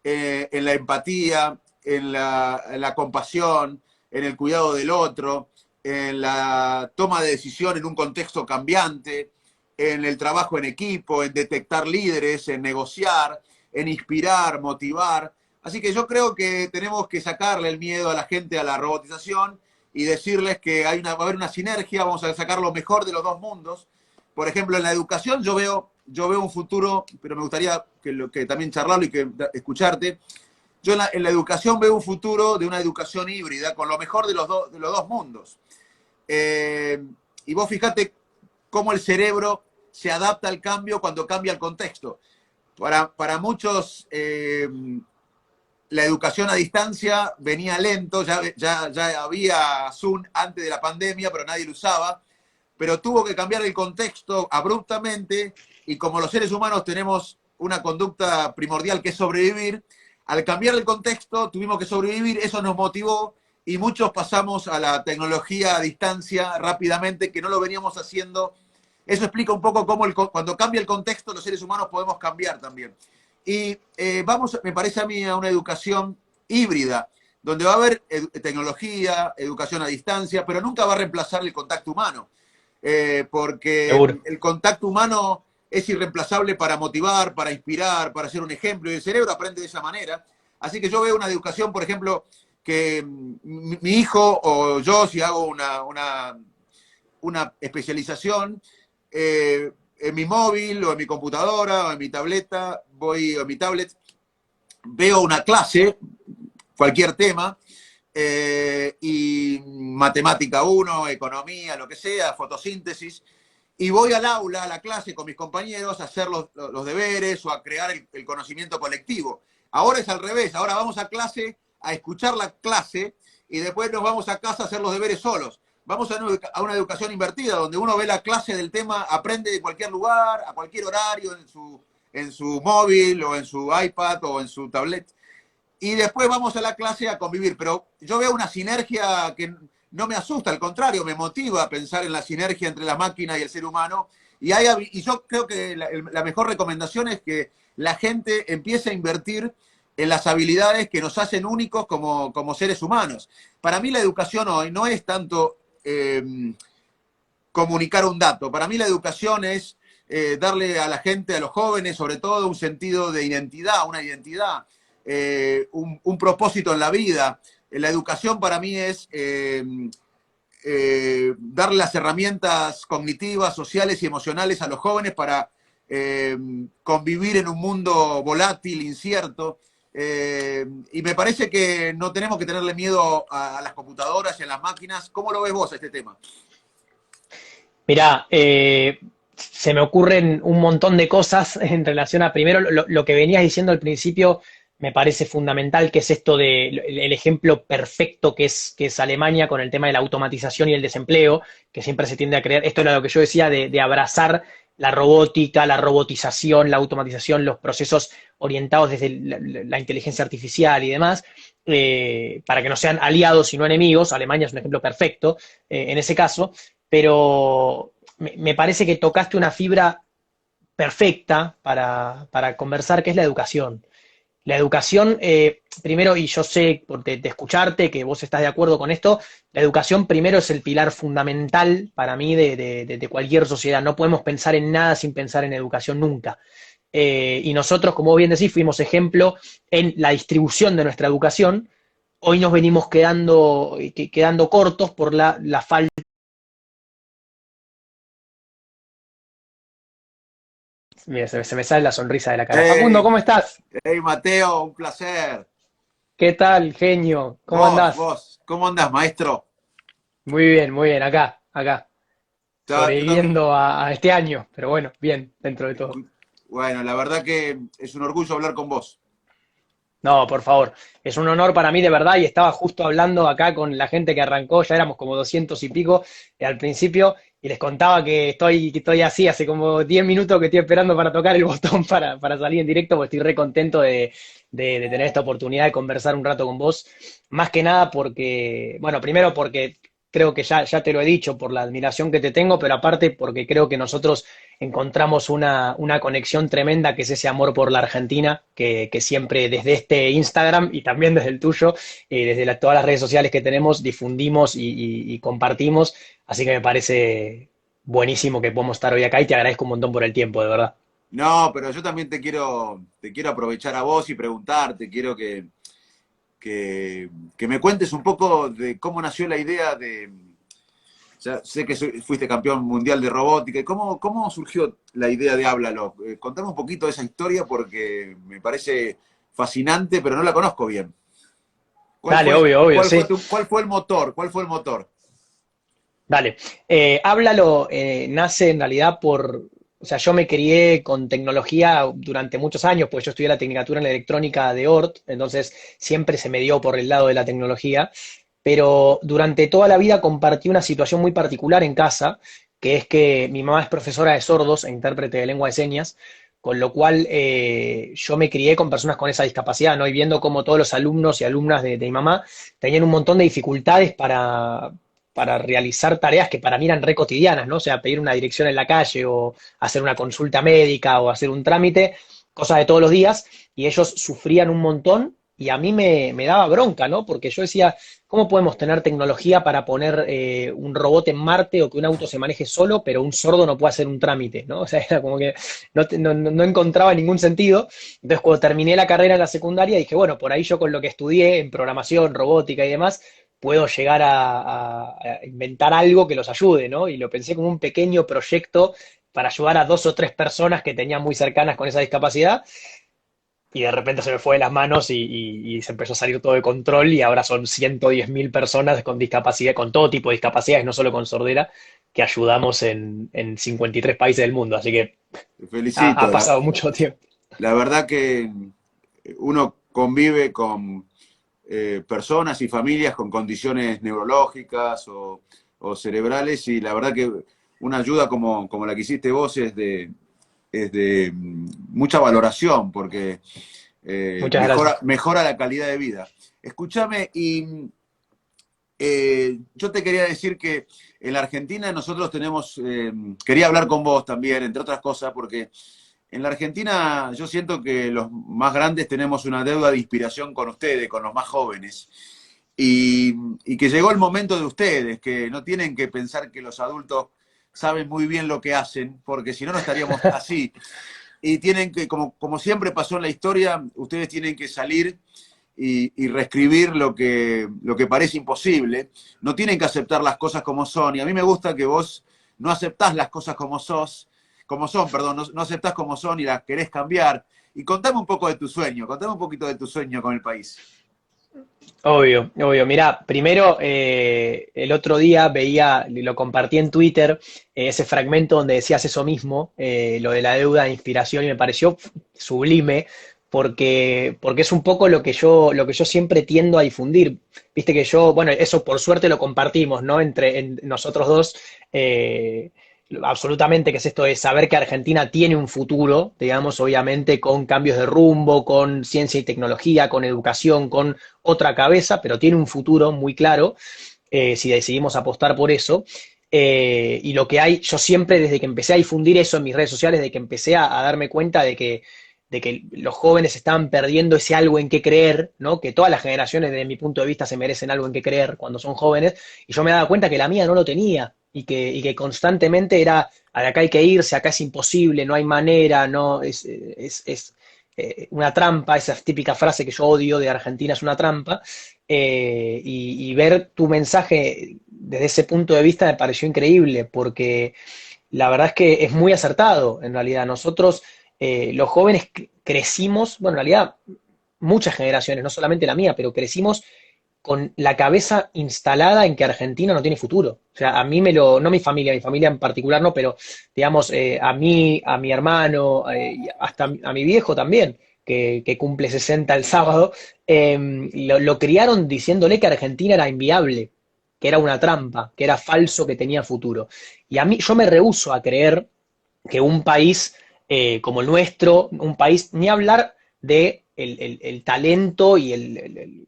en la empatía, en la compasión, en el cuidado del otro, en la toma de decisión en un contexto cambiante, en el trabajo en equipo, en detectar líderes, en negociar, en inspirar, motivar. Así que yo creo que tenemos que sacarle el miedo a la gente a la robotización y decirles que va a haber una sinergia, vamos a sacar lo mejor de los dos mundos. Por ejemplo, en la educación yo veo un futuro, pero me gustaría que también charlarlo y que escucharte. Yo en la educación veo un futuro de una educación híbrida con lo mejor de los dos mundos. Y vos fijate cómo el cerebro se adapta al cambio cuando cambia el contexto. Para muchos, la educación a distancia venía lento, ya había Zoom antes de la pandemia, pero nadie lo usaba, pero tuvo que cambiar el contexto abruptamente y como los seres humanos tenemos una conducta primordial que es sobrevivir, al cambiar el contexto tuvimos que sobrevivir, eso nos motivó y muchos pasamos a la tecnología a distancia rápidamente, que no lo veníamos haciendo. Eso explica un poco cómo cuando cambia el contexto los seres humanos podemos cambiar también. Y vamos, me parece a mí, a una educación híbrida, donde va a haber tecnología, educación a distancia, pero nunca va a reemplazar el contacto humano, porque Seguro. el contacto humano es irreemplazable para motivar, para inspirar, para ser un ejemplo, y el cerebro aprende de esa manera. Así que yo veo una educación, por ejemplo, que mi hijo o yo, si hago una especialización, en mi móvil o en mi computadora o en mi tableta, voy o en mi tablet, veo una clase, cualquier tema, y matemática uno, economía, lo que sea, fotosíntesis, y voy al aula, a la clase con mis compañeros a hacer los deberes o a crear el conocimiento colectivo. Ahora es al revés, ahora vamos a clase, a escuchar la clase y después nos vamos a casa a hacer los deberes solos. Vamos a una educación invertida, donde uno ve la clase del tema, aprende de cualquier lugar, a cualquier horario, en su móvil o en su iPad o en su tablet. Y después vamos a la clase a convivir. Pero yo veo una sinergia que no me asusta, al contrario, me motiva a pensar en la sinergia entre la máquina y el ser humano. Y yo creo que la mejor recomendación es que la gente empiece a invertir en las habilidades que nos hacen únicos como seres humanos. Para mí la educación hoy no es tanto comunicar un dato. Para mí la educación es darle a la gente, a los jóvenes, sobre todo, un sentido de identidad, una identidad, un propósito en la vida. La educación para mí es darle las herramientas cognitivas, sociales y emocionales a los jóvenes para convivir en un mundo volátil, incierto. Y me parece que no tenemos que tenerle miedo a las computadoras y a las máquinas. ¿Cómo lo ves vos a este tema? Mirá, se me ocurren un montón de cosas en relación a, primero, lo que venías diciendo al principio, me parece fundamental, que es esto de el ejemplo perfecto que es Alemania con el tema de la automatización y el desempleo, que siempre se tiende a creer, esto era lo que yo decía, de abrazar la robótica, la robotización, la automatización, los procesos orientados desde la inteligencia artificial y demás, para que no sean aliados y no enemigos. Alemania es un ejemplo perfecto en ese caso, pero me parece que tocaste una fibra perfecta para conversar, que es la educación. La educación, primero, y yo sé de escucharte que vos estás de acuerdo con esto, la educación primero es el pilar fundamental para mí de cualquier sociedad. No podemos pensar en nada sin pensar en educación nunca. Y nosotros, como bien decís, fuimos ejemplo en la distribución de nuestra educación. Hoy nos venimos quedando cortos por la falta. Mira, se me sale la sonrisa de la cara. Facundo, Hey, ¿cómo estás? hey Mateo, un placer. ¿Qué tal, genio? ¿Cómo andás? ¿Cómo andás, maestro? Muy bien, acá. Yo también. Sobreviviendo a este año, pero bueno, bien, dentro de todo. Bueno, la verdad que es un orgullo hablar con vos. No, por favor, es un honor para mí de verdad y estaba justo hablando acá con la gente que arrancó, ya éramos como 200 y pico al principio y les contaba que estoy así, hace como 10 minutos que estoy esperando para tocar el botón para salir en directo, porque estoy re contento de tener esta oportunidad de conversar un rato con vos, más que nada porque, bueno, primero porque creo que ya te lo he dicho por la admiración que te tengo, pero aparte porque creo que nosotros encontramos una conexión tremenda, que es ese amor por la Argentina, que siempre desde este Instagram y también desde el tuyo, desde todas las redes sociales que tenemos, difundimos y compartimos. Así que me parece buenísimo que podamos estar hoy acá y te agradezco un montón por el tiempo, de verdad. No, pero yo también te quiero aprovechar a vos y preguntarte, quiero que me cuentes un poco de cómo nació la idea de, ya sé que fuiste campeón mundial de robótica, y cómo surgió la idea de Háblalo. Contame un poquito de esa historia porque me parece fascinante, pero no la conozco bien. Dale, obvio, sí. Cuál fue el motor? ¿Cuál fue el motor? Dale. Háblalo nace en realidad o sea, yo me crié con tecnología durante muchos años, pues yo estudié la Tecnicatura en Electrónica de Ort, entonces siempre se me dio por el lado de la tecnología, pero durante toda la vida compartí una situación muy particular en casa, que es que mi mamá es profesora de sordos e intérprete de lengua de señas, con lo cual yo me crié con personas con esa discapacidad, ¿no? Y viendo cómo todos los alumnos y alumnas de mi mamá tenían un montón de dificultades para realizar tareas que para mí eran re cotidianas, ¿no? O sea, pedir una dirección en la calle o hacer una consulta médica o hacer un trámite, cosas de todos los días, y ellos sufrían un montón y a mí me daba bronca, ¿no? Porque yo decía, ¿cómo podemos tener tecnología para poner un robot en Marte o que un auto se maneje solo, pero un sordo no puede hacer un trámite, ¿no? O sea, era como que no encontraba ningún sentido. Entonces, cuando terminé la carrera en la secundaria, dije, bueno, por ahí yo con lo que estudié en programación, robótica y demás, puedo llegar a inventar algo que los ayude, ¿no? Y lo pensé como un pequeño proyecto para ayudar a 2 o 3 personas que tenía muy cercanas con esa discapacidad y de repente se me fue de las manos y se empezó a salir todo de control y ahora son 110.000 personas con discapacidad, con todo tipo de discapacidades, no solo con sordera, que ayudamos en 53 países del mundo. Así que Te ha felicito. pasado mucho tiempo. La verdad que uno convive con personas y familias con condiciones neurológicas o cerebrales y la verdad que una ayuda como la que hiciste vos es de mucha valoración porque Muchas gracias. mejora la calidad de vida. Escúchame, y yo te quería decir que en la Argentina nosotros tenemos, quería hablar con vos también, entre otras cosas, porque en la Argentina yo siento que los más grandes tenemos una deuda de inspiración con ustedes, con los más jóvenes, y, y que llegó el momento de ustedes, que no tienen que pensar que los adultos saben muy bien lo que hacen, porque si no, no estaríamos así. Y tienen que, como siempre pasó en la historia, ustedes tienen que salir y reescribir lo que parece imposible. No tienen que aceptar las cosas como son. Y a mí me gusta que vos no aceptás las cosas como son, perdón, no aceptás como son y las querés cambiar. Y contame un poco de tu sueño, contame un poquito de tu sueño con el país. Obvio, obvio. Mirá, primero, el otro día veía, lo compartí en Twitter, ese fragmento donde decías eso mismo, lo de la deuda de inspiración, y me pareció sublime, porque es un poco lo que yo siempre tiendo a difundir. Viste que yo, bueno, eso por suerte lo compartimos, ¿no? Entre nosotros dos, absolutamente, que es esto de saber que Argentina tiene un futuro, digamos, obviamente con cambios de rumbo, con ciencia y tecnología, con educación, con otra cabeza, pero tiene un futuro muy claro si decidimos apostar por eso. Y lo que hay, yo siempre desde que empecé a difundir eso en mis redes sociales, desde que empecé a darme cuenta de que los jóvenes estaban perdiendo ese algo en qué creer, ¿no? Que todas las generaciones, desde mi punto de vista, se merecen algo en qué creer cuando son jóvenes, y yo me daba cuenta que la mía no lo tenía, y que constantemente era, de acá hay que irse, acá es imposible, no hay manera, no, es una trampa, esa típica frase que yo odio de Argentina es una trampa, y ver tu mensaje desde ese punto de vista me pareció increíble, porque la verdad es que es muy acertado, en realidad. Nosotros, los jóvenes, crecimos, bueno, en realidad muchas generaciones, no solamente la mía, pero crecimos con la cabeza instalada en que Argentina no tiene futuro. O sea, a mí no mi familia en particular no, pero digamos, a mí, a mi hermano, y hasta a mi viejo también, que cumple 60 el sábado, lo criaron diciéndole que Argentina era inviable, que era una trampa, que era falso, que tenía futuro. Y a mí, yo me rehúso a creer que un país como el nuestro, un país, ni hablar de el talento y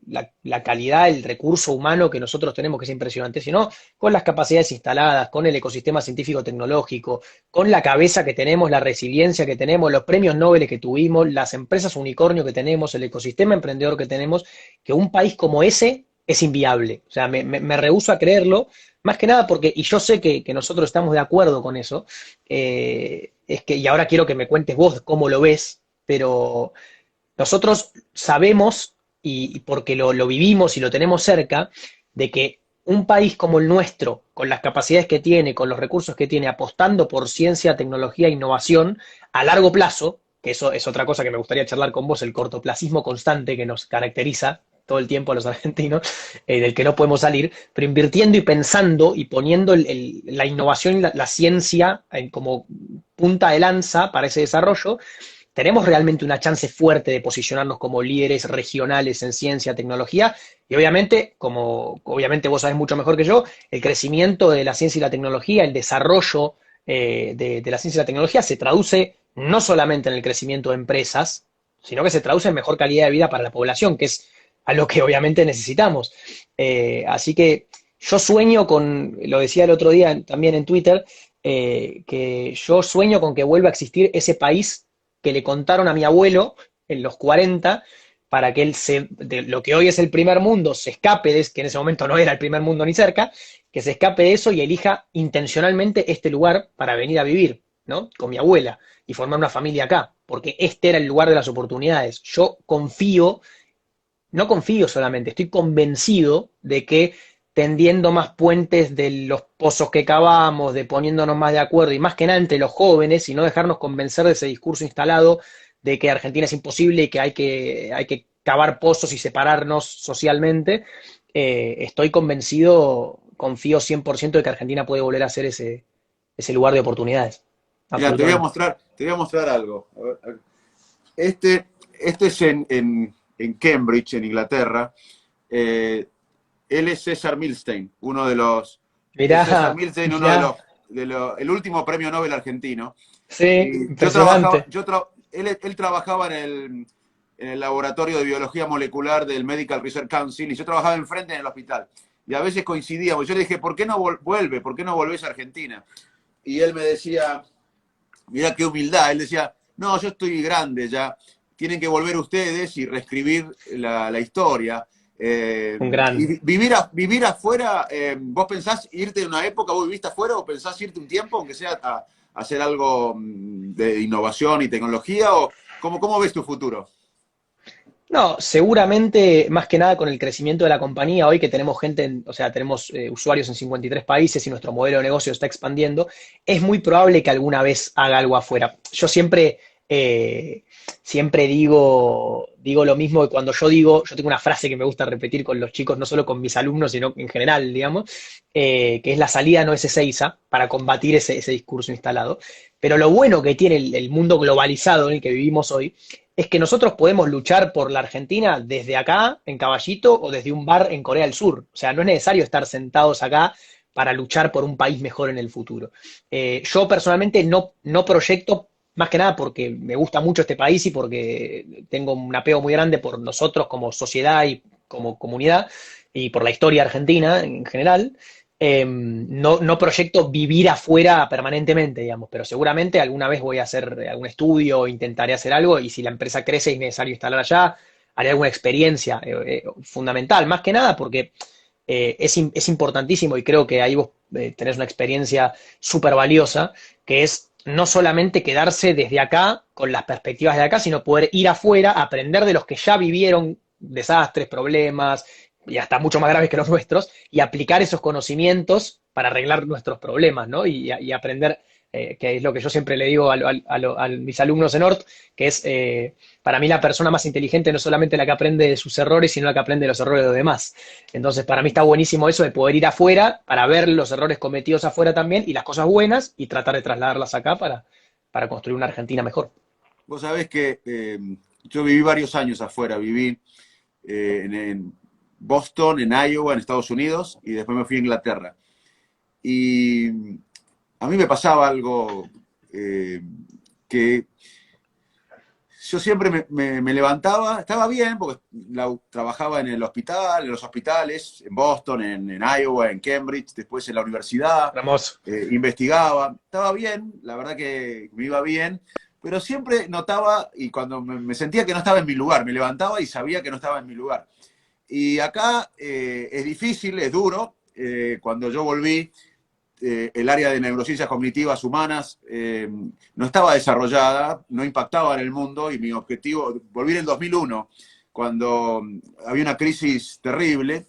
la calidad, el recurso humano que nosotros tenemos, que es impresionante, sino con las capacidades instaladas, con el ecosistema científico-tecnológico, con la cabeza que tenemos, la resiliencia que tenemos, los premios Nobel que tuvimos, las empresas unicornio que tenemos, el ecosistema emprendedor que tenemos, que un país como ese es inviable. O sea, me rehúso a creerlo, más que nada porque, y yo sé que nosotros estamos de acuerdo con eso, es que, y ahora quiero que me cuentes vos cómo lo ves, pero nosotros sabemos, y porque lo vivimos y lo tenemos cerca, de que un país como el nuestro, con las capacidades que tiene, con los recursos que tiene, apostando por ciencia, tecnología e innovación a largo plazo, que eso es otra cosa que me gustaría charlar con vos, el cortoplacismo constante que nos caracteriza todo el tiempo a los argentinos, del que no podemos salir, pero invirtiendo y pensando y poniendo la innovación y la ciencia como punta de lanza para ese desarrollo, tenemos realmente una chance fuerte de posicionarnos como líderes regionales en ciencia, tecnología, y obviamente, como obviamente vos sabés mucho mejor que yo, el crecimiento de la ciencia y la tecnología, el desarrollo de la ciencia y la tecnología se traduce no solamente en el crecimiento de empresas, sino que se traduce en mejor calidad de vida para la población, que es a lo que obviamente necesitamos. Así que yo sueño con, lo decía el otro día también en Twitter, que yo sueño con que vuelva a existir ese país que le contaron a mi abuelo en los 40 para que él de lo que hoy es el primer mundo se escape de, que en ese momento no era el primer mundo ni cerca, que se escape de eso y elija intencionalmente este lugar para venir a vivir, ¿no? Con mi abuela y formar una familia acá, porque este era el lugar de las oportunidades. Yo confío, no confío solamente, estoy convencido de que tendiendo más puentes de los pozos que cavamos, de poniéndonos más de acuerdo, y más que nada entre los jóvenes, y no dejarnos convencer de ese discurso instalado de que Argentina es imposible y que hay que cavar pozos y separarnos socialmente. Estoy convencido, confío 100% de que Argentina puede volver a ser ese lugar de oportunidades. Mira, Absolutamente. te voy a mostrar algo. A ver. Este es en Cambridge, en Inglaterra. Eh, Él es César Milstein, uno de los. Es César Mirá, Milstein, uno de mirá, el último premio Nobel argentino. sí, Y yo trabajaba, impresionante. él trabajaba en el laboratorio de biología molecular del Medical Research Council y yo trabajaba enfrente en el hospital. Y a veces coincidíamos. Yo le dije, ¿por qué no vuelve? ¿Por qué no volvés a Argentina? Y él me decía, mira qué humildad. Él decía, no, yo estoy grande ya. Tienen que volver ustedes y reescribir la historia. Un gran. Y vivir afuera, ¿vos pensás irte en una época, vos viviste afuera o pensás irte un tiempo, aunque sea a hacer algo de innovación y tecnología? ¿O cómo ves tu futuro? No, seguramente, más que nada con el crecimiento de la compañía, hoy que tenemos gente, o sea, tenemos usuarios en 53 países y nuestro modelo de negocio está expandiendo, es muy probable que alguna vez haga algo afuera. Yo eh, siempre digo lo mismo que cuando yo tengo una frase que me gusta repetir con los chicos, no solo con mis alumnos, sino en general, digamos, que es la salida no es Ezeiza, para combatir ese discurso instalado. Pero lo bueno que tiene el mundo globalizado en el que vivimos hoy es que nosotros podemos luchar por la Argentina desde acá, en Caballito, o desde un bar en Corea del Sur. O sea, no es necesario estar sentados acá para luchar por un país mejor en el futuro. Yo personalmente no proyecto, más que nada porque me gusta mucho este país y porque tengo un apego muy grande por nosotros como sociedad y como comunidad y por la historia argentina en general. No proyecto vivir afuera permanentemente, digamos, pero seguramente alguna vez voy a hacer algún estudio, intentaré hacer algo, y si la empresa crece y es necesario instalar allá, haré alguna experiencia fundamental, más que nada porque es importantísimo, y creo que ahí vos tenés una experiencia súper valiosa, que es no solamente quedarse desde acá con las perspectivas de acá, sino poder ir afuera, aprender de los que ya vivieron desastres, problemas, y hasta mucho más graves que los nuestros, y aplicar esos conocimientos para arreglar nuestros problemas, ¿no? Y aprender, que es lo que yo siempre le digo a mis alumnos en ORT, que es, para mí la persona más inteligente no es solamente la que aprende de sus errores, sino la que aprende de los errores de los demás. Entonces, para mí está buenísimo eso de poder ir afuera para ver los errores cometidos afuera también y las cosas buenas y tratar de trasladarlas acá para construir una Argentina mejor. Vos sabés que yo viví varios años afuera, viví en Boston, en Iowa, en Estados Unidos, y después me fui a Inglaterra. Y a mí me pasaba algo que yo siempre me levantaba, estaba bien, porque trabajaba en el hospital, en los hospitales, en Boston, en Iowa, en Cambridge, después en la universidad, Hermoso. investigaba, estaba bien, la verdad que me iba bien, pero siempre notaba, y cuando me sentía que no estaba en mi lugar, me levantaba y sabía que no estaba en mi lugar. Y acá es difícil, es duro. Cuando yo volví, el área de neurociencias cognitivas humanas no estaba desarrollada, no impactaba en el mundo y mi objetivo, volví en el 2001, cuando había una crisis terrible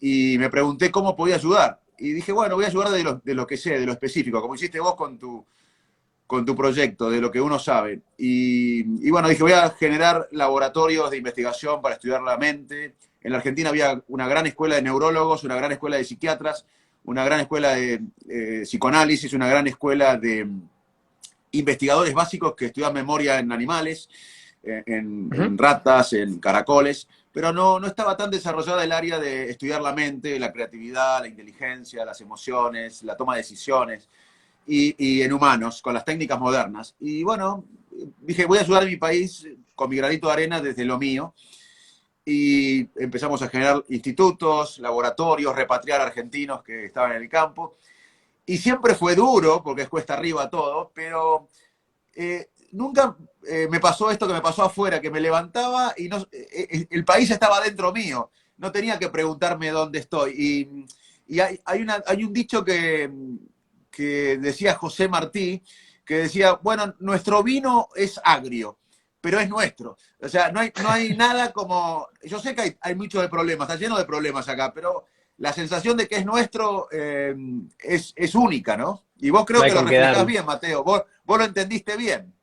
y me pregunté cómo podía ayudar. Y dije, bueno, voy a ayudar de lo que sé, de lo específico, como hiciste vos con tu proyecto, de lo que uno sabe. Y bueno, dije, voy a generar laboratorios de investigación para estudiar la mente. En la Argentina había una gran escuela de neurólogos, una gran escuela de psiquiatras, una gran escuela de psicoanálisis, una gran escuela de investigadores básicos que estudian memoria en animales, Ujú. en ratas, en caracoles, pero no estaba tan desarrollada el área de estudiar la mente, la creatividad, la inteligencia, las emociones, la toma de decisiones, y en humanos, con las técnicas modernas. Y bueno, dije, voy a ayudar a mi país con mi granito de arena desde lo mío, y empezamos a generar institutos, laboratorios, repatriar argentinos que estaban en el campo. Y siempre fue duro, porque es cuesta arriba todo, pero nunca me pasó esto que me pasó afuera, que me levantaba y no, el país estaba dentro mío. No tenía que preguntarme dónde estoy. Y hay un dicho que decía José Martí, que decía, bueno, nuestro vino es agrio, pero es nuestro. O sea, no hay nada como... Yo sé que hay muchos de problemas, está lleno de problemas acá, pero la sensación de que es nuestro es única, ¿no? Y vos creo No hay que lo con qué reflejás darle. bien, Mateo. Vos lo entendiste bien.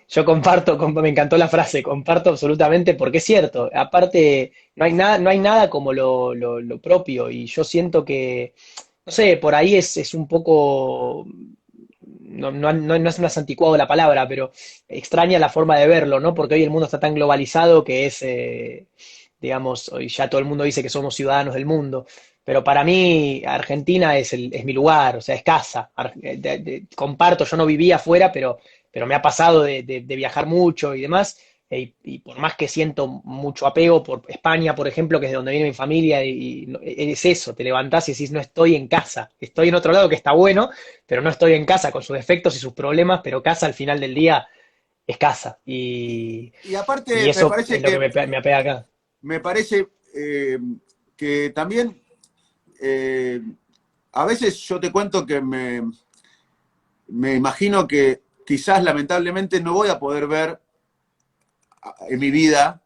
Yo comparto, me encantó la frase, comparto absolutamente porque es cierto. Aparte, no hay nada como lo propio y yo siento que, no sé, por ahí es un poco, no es más anticuado la palabra, pero extraña la forma de verlo, ¿no? Porque hoy el mundo está tan globalizado que es, digamos, hoy ya todo el mundo dice que somos ciudadanos del mundo. Pero para mí Argentina es mi lugar, o sea, es casa. Comparto, yo no vivía afuera, pero me ha pasado de viajar mucho y demás. Y por más que siento mucho apego por España, por ejemplo, que es de donde viene mi familia, es eso, te levantás y decís, no estoy en casa, estoy en otro lado que está bueno, pero no estoy en casa con sus defectos y sus problemas, pero casa al final del día es casa. Y Y aparte, eso es lo que me apega acá. me parece que también a veces yo te cuento que me imagino que quizás lamentablemente no voy a poder ver en mi vida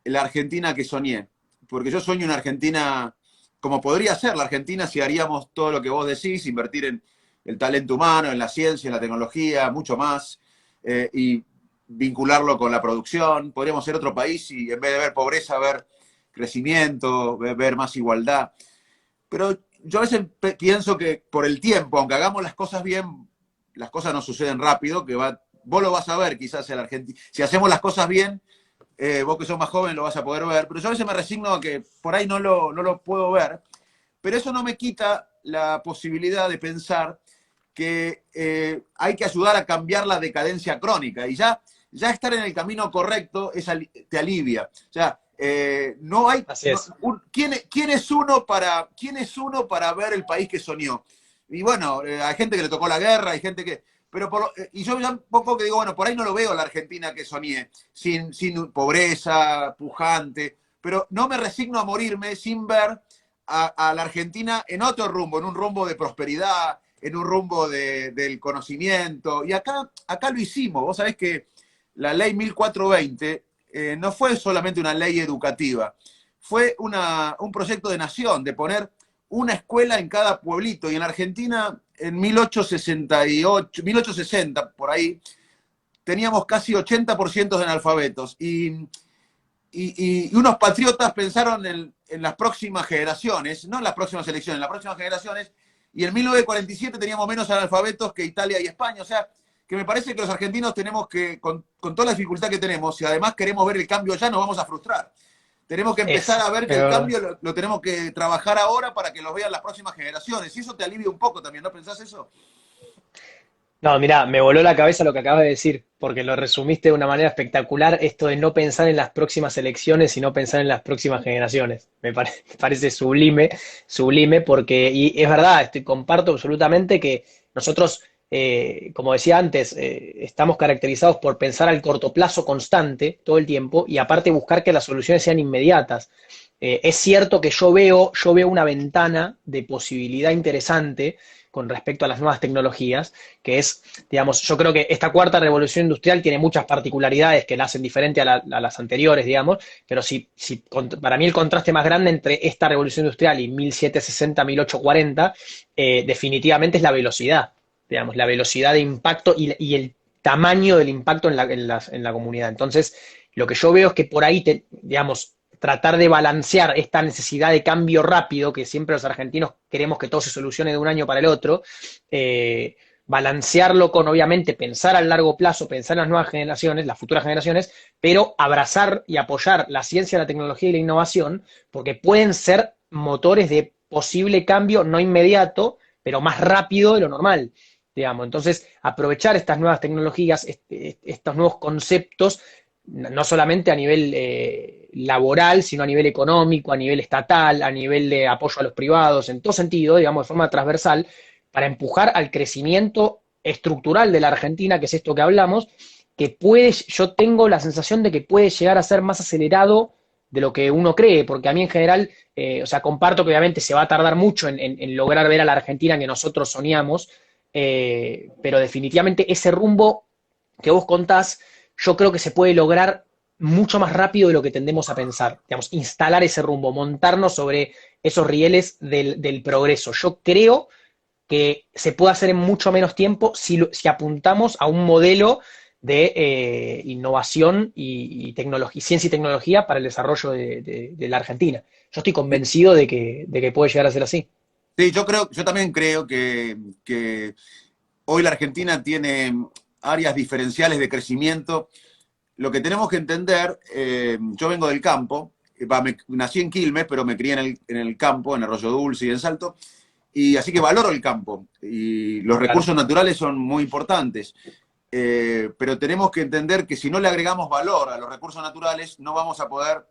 la Argentina que soñé. Porque yo sueño una Argentina como podría ser la Argentina si haríamos todo lo que vos decís, invertir en el talento humano, en la ciencia, en la tecnología, mucho más, y vincularlo con la producción. Podríamos ser otro país y en vez de ver pobreza, ver crecimiento, ver más igualdad. Pero yo a veces pienso que por el tiempo, aunque hagamos las cosas bien, las cosas no suceden rápido, vos lo vas a ver quizás en la Argentina. Si hacemos las cosas bien, vos que sos más joven lo vas a poder ver, pero yo a veces me resigno a que por ahí no lo puedo ver, pero eso no me quita la posibilidad de pensar que hay que ayudar a cambiar la decadencia crónica y ya estar en el camino correcto te alivia. O sea, no hay. Así es. ¿Quién es uno para ver el país que soñó? Y bueno, hay gente que le tocó la guerra, hay gente que. Y yo ya un poco que digo, bueno, por ahí no lo veo la Argentina que soñé, sin pobreza, pujante, pero no me resigno a morirme sin ver a la Argentina en otro rumbo, en un rumbo de prosperidad, en un rumbo del conocimiento. Y acá lo hicimos. Vos sabés que la ley 1420 no fue solamente una ley educativa, fue un proyecto de nación, de poner una escuela en cada pueblito. Y en la Argentina, en 1868, 1860, por ahí, teníamos casi 80% de analfabetos. Y unos patriotas pensaron en las próximas generaciones, no en las próximas elecciones, en las próximas generaciones, y en 1947 teníamos menos analfabetos que Italia y España. O sea, que me parece que los argentinos tenemos que, con toda la dificultad que tenemos, si además queremos ver el cambio ya, nos vamos a frustrar. Tenemos que empezar a ver que Es el verdad. cambio lo tenemos que trabajar ahora para que lo vean las próximas generaciones. Y eso te alivia un poco también, ¿no pensás eso? No, mirá, me voló la cabeza lo que acabas de decir, porque lo resumiste de una manera espectacular, esto de no pensar en las próximas elecciones, sino pensar en las próximas generaciones. Me parece sublime, sublime, porque, y es verdad, comparto absolutamente que nosotros, como decía antes, estamos caracterizados por pensar al corto plazo constante, todo el tiempo, y aparte buscar que las soluciones sean inmediatas. Es cierto que yo veo una ventana de posibilidad interesante con respecto a las nuevas tecnologías, que es, digamos, yo creo que esta cuarta revolución industrial tiene muchas particularidades que la hacen diferente a las anteriores, digamos, pero para mí el contraste más grande entre esta revolución industrial y 1760, 1840, definitivamente es la velocidad, digamos, la velocidad de impacto y el tamaño del impacto en la comunidad. Entonces, lo que yo veo es que por ahí, digamos, tratar de balancear esta necesidad de cambio rápido, que siempre los argentinos queremos que todo se solucione de un año para el otro, balancearlo con, obviamente, pensar a largo plazo, pensar en las nuevas generaciones, las futuras generaciones, pero abrazar y apoyar la ciencia, la tecnología y la innovación, porque pueden ser motores de posible cambio no inmediato, pero más rápido de lo normal, digamos. Entonces, aprovechar estas nuevas tecnologías, estos nuevos conceptos, no solamente a nivel laboral, sino a nivel económico, a nivel estatal, a nivel de apoyo a los privados, en todo sentido, digamos, de forma transversal, para empujar al crecimiento estructural de la Argentina, que es esto que hablamos, que puede, yo tengo la sensación de que puede llegar a ser más acelerado de lo que uno cree, porque a mí en general, o sea, comparto que obviamente se va a tardar mucho en lograr ver a la Argentina que nosotros soñamos, pero definitivamente ese rumbo que vos contás, yo creo que se puede lograr mucho más rápido de lo que tendemos a pensar. Digamos, instalar ese rumbo, montarnos sobre esos rieles del progreso. Yo creo que se puede hacer en mucho menos tiempo si apuntamos a un modelo de innovación y ciencia y tecnología para el desarrollo de la Argentina. Yo estoy convencido de que puede llegar a ser así. Sí, yo también creo que hoy la Argentina tiene áreas diferenciales de crecimiento. Lo que tenemos que entender, yo vengo del campo, nací en Quilmes, pero me crié en el campo, en Arroyo Dulce y en Salto, y así que valoro el campo. Y los Claro. recursos naturales son muy importantes. Pero tenemos que entender que si no le agregamos valor a los recursos naturales, no vamos a poder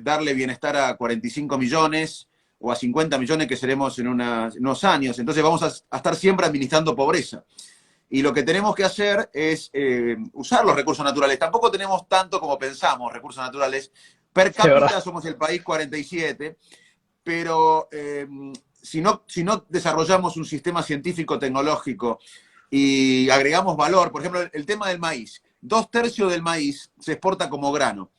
darle bienestar a 45 millones o a 50 millones que seremos en unos años. Entonces vamos a estar siempre administrando pobreza. Y lo que tenemos que hacer es usar los recursos naturales. Tampoco tenemos tanto como pensamos recursos naturales. Per De verdad. cápita somos el país 47, pero si no desarrollamos un sistema científico tecnológico y agregamos valor, por ejemplo, el tema del maíz. 2/3 del maíz se exporta como grano.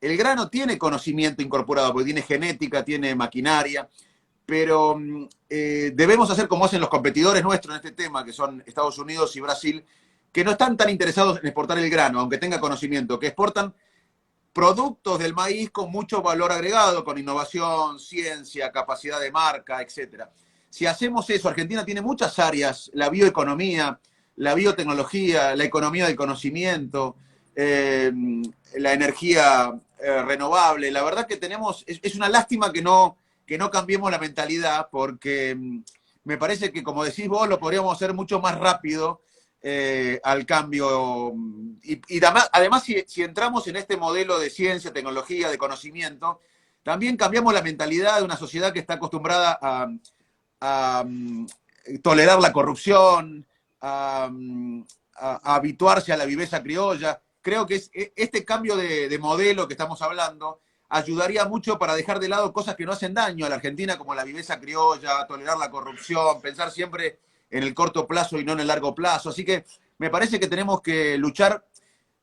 El grano tiene conocimiento incorporado, porque tiene genética, tiene maquinaria, pero debemos hacer como hacen los competidores nuestros en este tema, que son Estados Unidos y Brasil, que no están tan interesados en exportar el grano, aunque tenga conocimiento, que exportan productos del maíz con mucho valor agregado, con innovación, ciencia, capacidad de marca, etcétera. Si hacemos eso, Argentina tiene muchas áreas, la bioeconomía, la biotecnología, la economía del conocimiento, la energía renovable. La verdad que es una lástima que no cambiemos la mentalidad, porque me parece que, como decís vos, lo podríamos hacer mucho más rápido al cambio. Y además si entramos en este modelo de ciencia, tecnología, de conocimiento, también cambiamos la mentalidad de una sociedad que está acostumbrada a tolerar la corrupción, a habituarse a la viveza criolla. Creo que este cambio de modelo que estamos hablando ayudaría mucho para dejar de lado cosas que no hacen daño a la Argentina, como la viveza criolla, tolerar la corrupción, pensar siempre en el corto plazo y no en el largo plazo. Así que me parece que tenemos que luchar,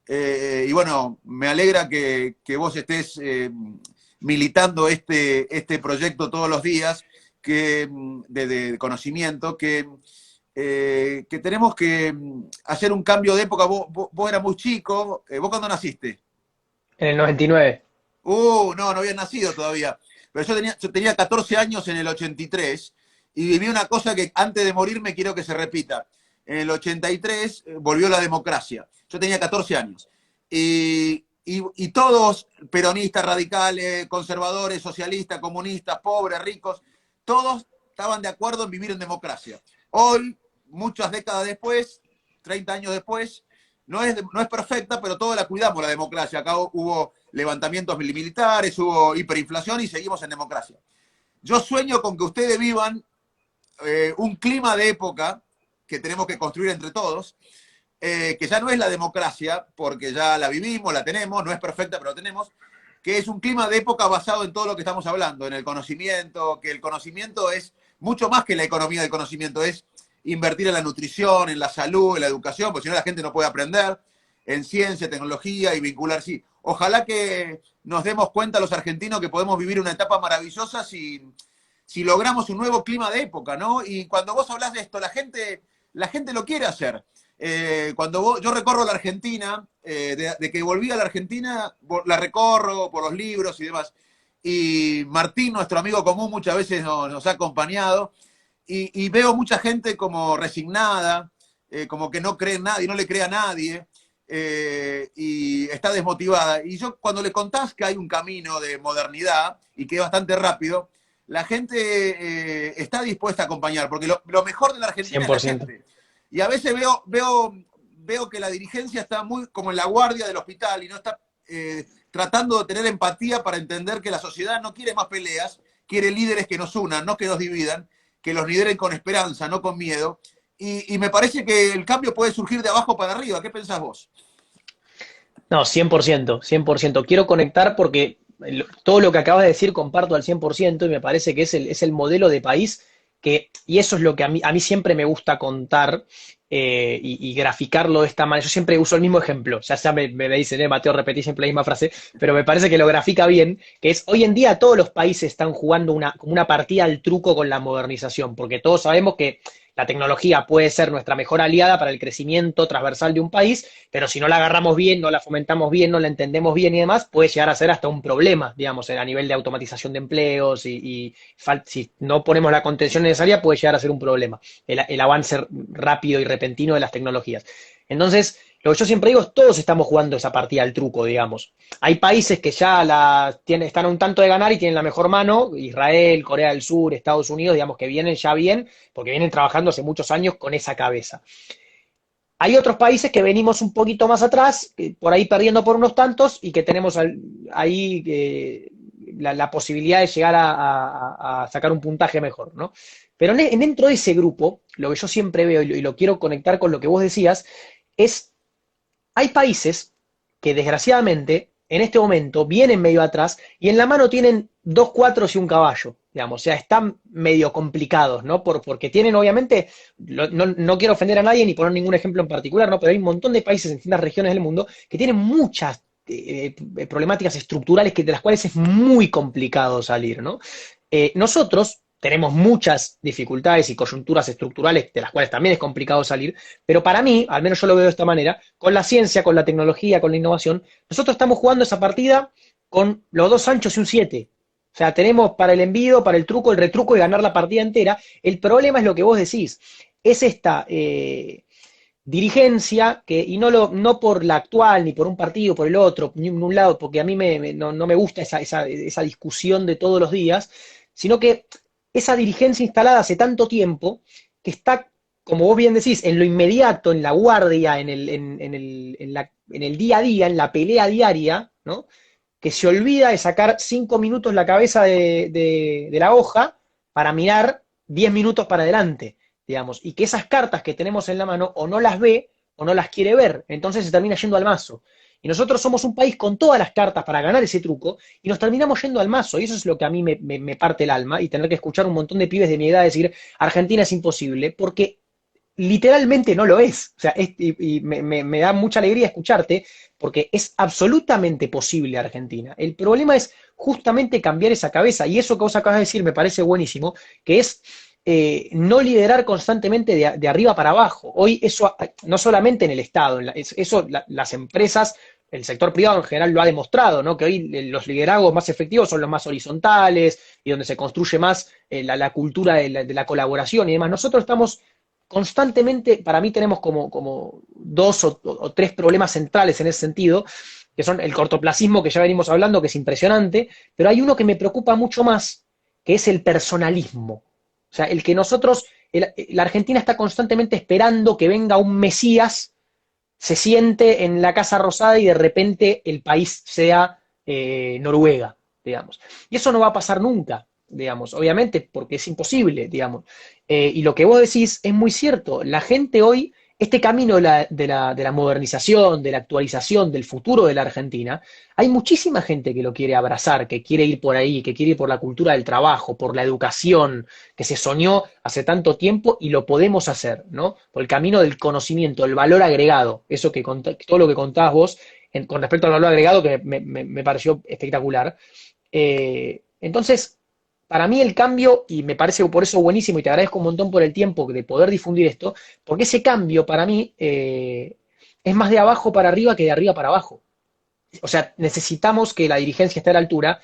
y bueno, me alegra que vos estés militando este proyecto todos los días de conocimiento, que tenemos que hacer un cambio de época. Vos eras muy chico. ¿Vos cuándo naciste? En el 99. No había nacido todavía. Pero yo tenía 14 años en el 83 y viví una cosa que antes de morirme quiero que se repita. En el 83 volvió la democracia. Yo tenía 14 años. Y todos, peronistas, radicales, conservadores, socialistas, comunistas, pobres, ricos, todos estaban de acuerdo en vivir en democracia. Hoy, muchas décadas después, 30 años después, no es perfecta, pero todos la cuidamos, la democracia. Acá hubo levantamientos militares, hubo hiperinflación y seguimos en democracia. Yo sueño con que ustedes vivan un clima de época que tenemos que construir entre todos, que ya no es la democracia, porque ya la vivimos, la tenemos, no es perfecta, pero la tenemos, que es un clima de época basado en todo lo que estamos hablando, en el conocimiento, que el conocimiento es mucho más que la economía del conocimiento, es invertir en la nutrición, en la salud, en la educación, porque si no la gente no puede aprender, en ciencia, tecnología y vincular, sí. Ojalá que nos demos cuenta los argentinos que podemos vivir una etapa maravillosa si logramos un nuevo clima de época, ¿no? Y cuando vos hablás de esto, la gente lo quiere hacer. Yo recorro la Argentina, de que volví a la Argentina, la recorro por los libros y demás. Y Martín, nuestro amigo común, muchas veces nos ha acompañado. Y veo mucha gente como resignada, como que no cree en nadie, no le cree a nadie, y está desmotivada. Y yo, cuando le contás que hay un camino de modernidad y que es bastante rápido, la gente está dispuesta a acompañar, porque lo mejor de la Argentina es la 100%. gente. Y a veces veo que la dirigencia está muy como en la guardia del hospital y no está tratando de tener empatía para entender que la sociedad no quiere más peleas, quiere líderes que nos unan, no que nos dividan, que los lideren con esperanza, no con miedo. Y me parece que el cambio puede surgir de abajo para arriba. ¿Qué pensás vos? No, 100%, 100%. Quiero conectar porque todo lo que acabas de decir comparto al 100% y me parece que es el modelo de país y eso es lo que a mí siempre me gusta contar y graficarlo de esta manera. Yo siempre uso el mismo ejemplo, ya me dicen, Mateo, repetí siempre la misma frase, pero me parece que lo grafica bien, que es, hoy en día todos los países están jugando como una partida al truco con la modernización, porque todos sabemos que la tecnología puede ser nuestra mejor aliada para el crecimiento transversal de un país, pero si no la agarramos bien, no la fomentamos bien, no la entendemos bien y demás, puede llegar a ser hasta un problema, digamos, a nivel de automatización de empleos si no ponemos la contención necesaria, puede llegar a ser un problema el avance rápido y repentino de las tecnologías. Entonces, lo que yo siempre digo es todos estamos jugando esa partida al truco, digamos. Hay países que ya están a un tanto de ganar y tienen la mejor mano, Israel, Corea del Sur, Estados Unidos, digamos que vienen ya bien, porque vienen trabajando hace muchos años con esa cabeza. Hay otros países que venimos un poquito más atrás, por ahí perdiendo por unos tantos, y que tenemos ahí la posibilidad de llegar a sacar un puntaje mejor, ¿no? Pero dentro de ese grupo, lo que yo siempre veo, y lo quiero conectar con lo que vos decías, es, hay países que desgraciadamente en este momento vienen medio atrás y en la mano tienen 2 cuatros y un caballo, digamos, o sea, están medio complicados, ¿no? Porque tienen obviamente, no quiero ofender a nadie ni poner ningún ejemplo en particular, ¿no? Pero hay un montón de países en distintas regiones del mundo que tienen muchas problemáticas estructurales de las cuales es muy complicado salir, ¿no? Nosotros tenemos muchas dificultades y coyunturas estructurales de las cuales también es complicado salir, pero para mí, al menos yo lo veo de esta manera, con la ciencia, con la tecnología, con la innovación, nosotros estamos jugando esa partida con los 2 anchos y un 7. O sea, tenemos para el envío, para el truco, el retruco y ganar la partida entera. El problema es lo que vos decís, es esta dirigencia, y no por la actual, ni por un partido, por el otro, ni por un lado, porque a mí no me gusta esa discusión de todos los días, sino que esa dirigencia instalada hace tanto tiempo que está, como vos bien decís, en lo inmediato, en la guardia, en el día a día, en la pelea diaria, ¿no? Que se olvida de sacar 5 minutos la cabeza de la hoja para mirar 10 minutos para adelante, digamos, y que esas cartas que tenemos en la mano o no las ve o no las quiere ver, entonces se termina yendo al mazo. Y nosotros somos un país con todas las cartas para ganar ese truco y nos terminamos yendo al mazo. Y eso es lo que a mí me parte el alma y tener que escuchar un montón de pibes de mi edad decir Argentina es imposible, porque literalmente no lo es. O sea, y me da mucha alegría escucharte porque es absolutamente posible Argentina. El problema es justamente cambiar esa cabeza y eso que vos acabas de decir me parece buenísimo, que es no liderar constantemente de arriba para abajo. Hoy eso, no solamente en el Estado, las empresas, el sector privado en general lo ha demostrado, ¿no? Que hoy los liderazgos más efectivos son los más horizontales y donde se construye más la cultura de la colaboración y demás. Nosotros estamos constantemente, para mí tenemos como 2 o 3 problemas centrales en ese sentido, que son el cortoplacismo que ya venimos hablando, que es impresionante, pero hay uno que me preocupa mucho más, que es el personalismo. O sea, el que la Argentina está constantemente esperando que venga un Mesías, se siente en la Casa Rosada y de repente el país sea Noruega, digamos. Y eso no va a pasar nunca, digamos, obviamente, porque es imposible, digamos. Y lo que vos decís es muy cierto. La gente hoy, este camino de la modernización, de la actualización, del futuro de la Argentina, hay muchísima gente que lo quiere abrazar, que quiere ir por ahí, que quiere ir por la cultura del trabajo, por la educación, que se soñó hace tanto tiempo y lo podemos hacer, ¿no? Por el camino del conocimiento, el valor agregado, eso todo lo que contabas vos con respecto al valor agregado que me pareció espectacular. Entonces, para mí el cambio, y me parece por eso buenísimo, y te agradezco un montón por el tiempo de poder difundir esto, porque ese cambio para mí es más de abajo para arriba que de arriba para abajo. O sea, necesitamos que la dirigencia esté a la altura,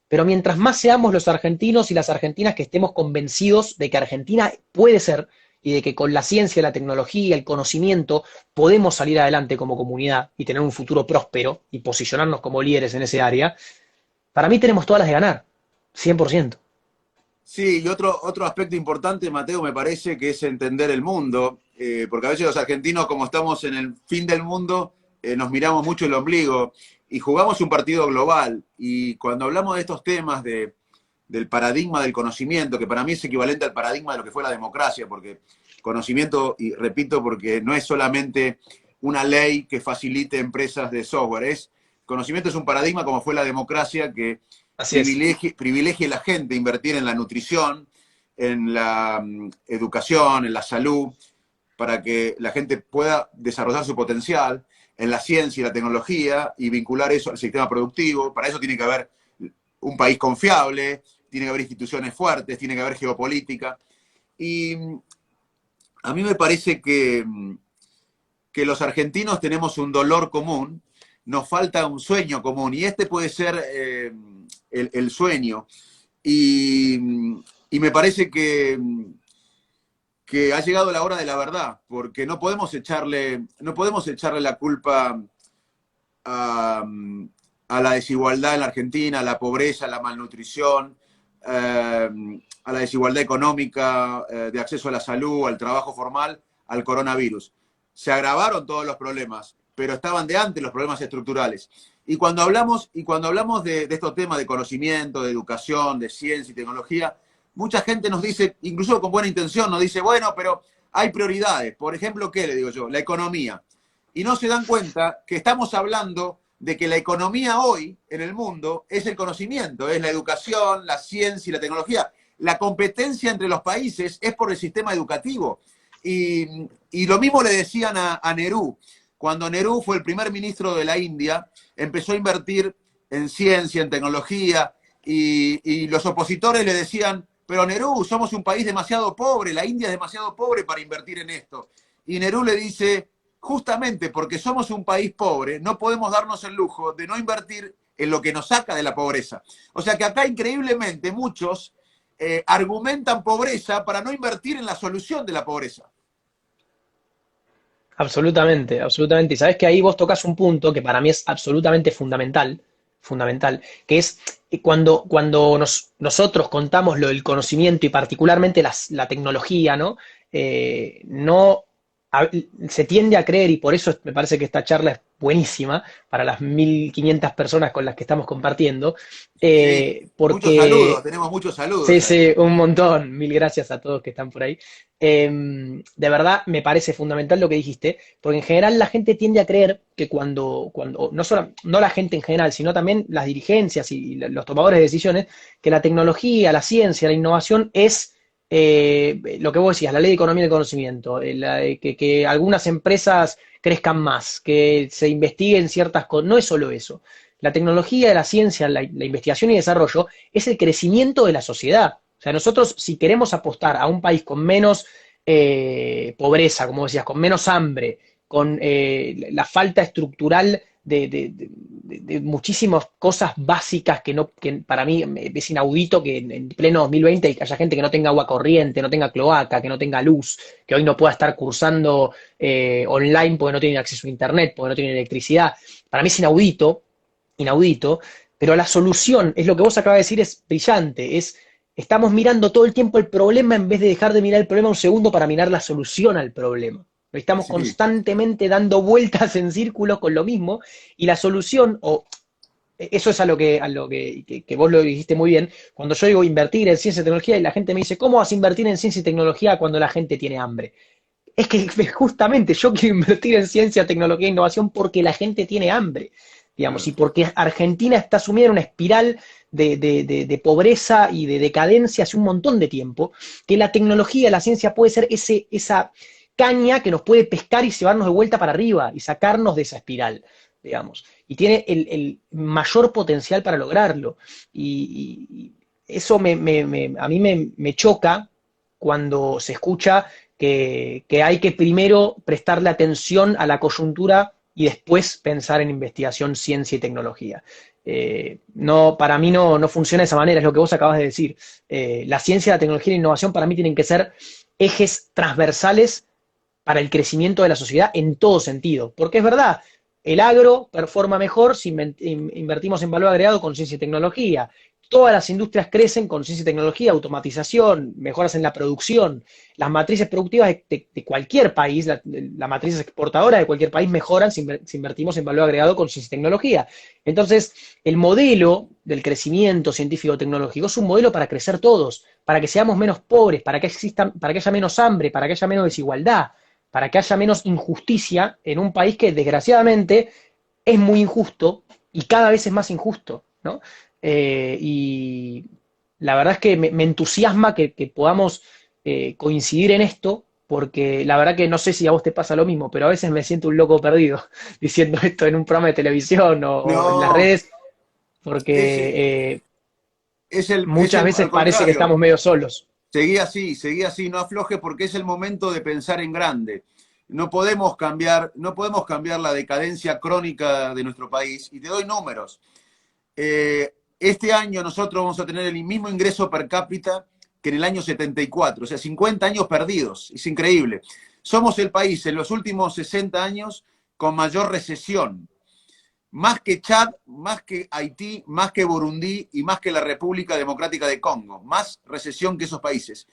pero mientras más seamos los argentinos y las argentinas que estemos convencidos de que Argentina puede ser y de que con la ciencia, la tecnología, el conocimiento podemos salir adelante como comunidad y tener un futuro próspero y posicionarnos como líderes en ese área, para mí tenemos todas las de ganar, 100%. Sí, y otro aspecto importante, Mateo, me parece que es entender el mundo, porque a veces los argentinos, como estamos en el fin del mundo, nos miramos mucho el ombligo y jugamos un partido global. Y cuando hablamos de estos temas del paradigma del conocimiento, que para mí es equivalente al paradigma de lo que fue la democracia, porque conocimiento, y repito, porque no es solamente una ley que facilite empresas de software, conocimiento es un paradigma como fue la democracia que Así es. privilegie a la gente invertir en la nutrición, en la educación, en la salud, para que la gente pueda desarrollar su potencial, en la ciencia y la tecnología, y vincular eso al sistema productivo. Para eso tiene que haber un país confiable, tiene que haber instituciones fuertes, tiene que haber geopolítica. Y a mí me parece que los argentinos tenemos un dolor común, nos falta un sueño común, y este puede ser el sueño. Y, y me parece que ha llegado la hora de la verdad, porque no podemos echarle la culpa a, a la desigualdad en la Argentina, a la pobreza, a la malnutrición, a la desigualdad económica, de acceso a la salud, al trabajo formal, al coronavirus. Se agravaron todos los problemas, pero estaban de antes los problemas estructurales. Y cuando hablamos de estos temas de conocimiento, de educación, de ciencia y tecnología, mucha gente nos dice, incluso con buena intención, nos dice, bueno, pero hay prioridades. Por ejemplo, ¿qué le digo yo? La economía. Y no se dan cuenta que estamos hablando de que la economía hoy en el mundo es el conocimiento, es la educación, la ciencia y la tecnología. La competencia entre los países es por el sistema educativo. Y lo mismo le decían a Nehru. Cuando Nehru fue el primer ministro de la India, empezó a invertir en ciencia, en tecnología, y los opositores le decían, pero Nehru, somos un país demasiado pobre, la India es demasiado pobre para invertir en esto. Y Nehru le dice, justamente porque somos un país pobre, no podemos darnos el lujo de no invertir en lo que nos saca de la pobreza. O sea que acá increíblemente muchos argumentan pobreza para no invertir en la solución de la pobreza. Absolutamente, absolutamente. Y sabes que ahí vos tocas un punto que para mí es absolutamente fundamental, fundamental, que es cuando nosotros contamos lo del conocimiento y particularmente la tecnología, ¿no? No a- Se tiende a creer, y por eso me parece que esta charla es buenísima para las 1.500 personas con las que estamos compartiendo, Sí, muchos saludos, porque tenemos muchos saludos sí, ahí. sí, un montón. Mil gracias a todos que están por ahí. De verdad, me parece fundamental lo que dijiste, porque en general la gente tiende a creer que cuando no solo, no la gente en general, sino también las dirigencias y los tomadores de decisiones, que la tecnología, la ciencia, la innovación es lo que vos decías, la ley de economía del conocimiento, que algunas empresas crezcan más, que se investiguen ciertas cosas. No es solo eso. La tecnología, la ciencia, la investigación y desarrollo es el crecimiento de la sociedad. O sea, nosotros si queremos apostar a un país con menos pobreza, como decías, con menos hambre, con la falta estructural de muchísimas cosas básicas que para mí es inaudito que en pleno 2020 haya gente que no tenga agua corriente, no tenga cloaca, que no tenga luz, que hoy no pueda estar cursando online porque no tiene acceso a internet, porque no tiene electricidad. Para mí es inaudito, pero la solución, es lo que vos acabas de decir, es brillante, estamos mirando todo el tiempo el problema en vez de dejar de mirar el problema un segundo para mirar la solución al problema. Estamos Sí, constantemente dando vueltas en círculos con lo mismo y la solución, o eso es que vos lo dijiste muy bien, cuando yo digo invertir en ciencia y tecnología y la gente me dice, ¿cómo vas a invertir en ciencia y tecnología cuando la gente tiene hambre? Es que justamente yo quiero invertir en ciencia, tecnología e innovación porque la gente tiene hambre, digamos, claro. y porque Argentina está sumida en una espiral de pobreza y de decadencia hace un montón de tiempo, que la tecnología, la ciencia puede ser esa caña que nos puede pescar y llevarnos de vuelta para arriba y sacarnos de esa espiral, digamos. Y tiene el mayor potencial para lograrlo. Y eso a mí me choca cuando se escucha que hay que primero prestarle atención a la coyuntura y después pensar en investigación, ciencia y tecnología. No, para mí no funciona de esa manera, es lo que vos acabas de decir. La ciencia, la tecnología y la innovación para mí tienen que ser ejes transversales para el crecimiento de la sociedad en todo sentido. Porque es verdad, el agro performa mejor si invertimos en valor agregado con ciencia y tecnología. Todas las industrias crecen con ciencia y tecnología, automatización, mejoras en la producción. Las matrices productivas de cualquier país, la matriz exportadora de cualquier país mejoran si invertimos en valor agregado con ciencia y tecnología. Entonces, el modelo del crecimiento científico-tecnológico es un modelo para crecer todos, para que seamos menos pobres, para que haya menos hambre, para que haya menos desigualdad, para que haya menos injusticia en un país que desgraciadamente es muy injusto y cada vez es más injusto, ¿no? Y la verdad es que me entusiasma que podamos coincidir en esto, porque la verdad que no sé si a vos te pasa lo mismo, pero a veces me siento un loco perdido diciendo esto en un programa de televisión o en las No, redes, es, porque es muchas el, veces al parece que contrario, estamos medio solos. seguí así, no afloje porque es el momento de pensar en grande. No podemos cambiar la decadencia crónica de nuestro país. Y te doy números. Este año nosotros vamos a tener el mismo ingreso per cápita que en el año 74, o sea, 50 años perdidos. Es increíble. Somos el país en los últimos 60 años con mayor recesión. Más que Chad, más que Haití, más que Burundi y más que la República Democrática de Congo. Más recesión que esos países.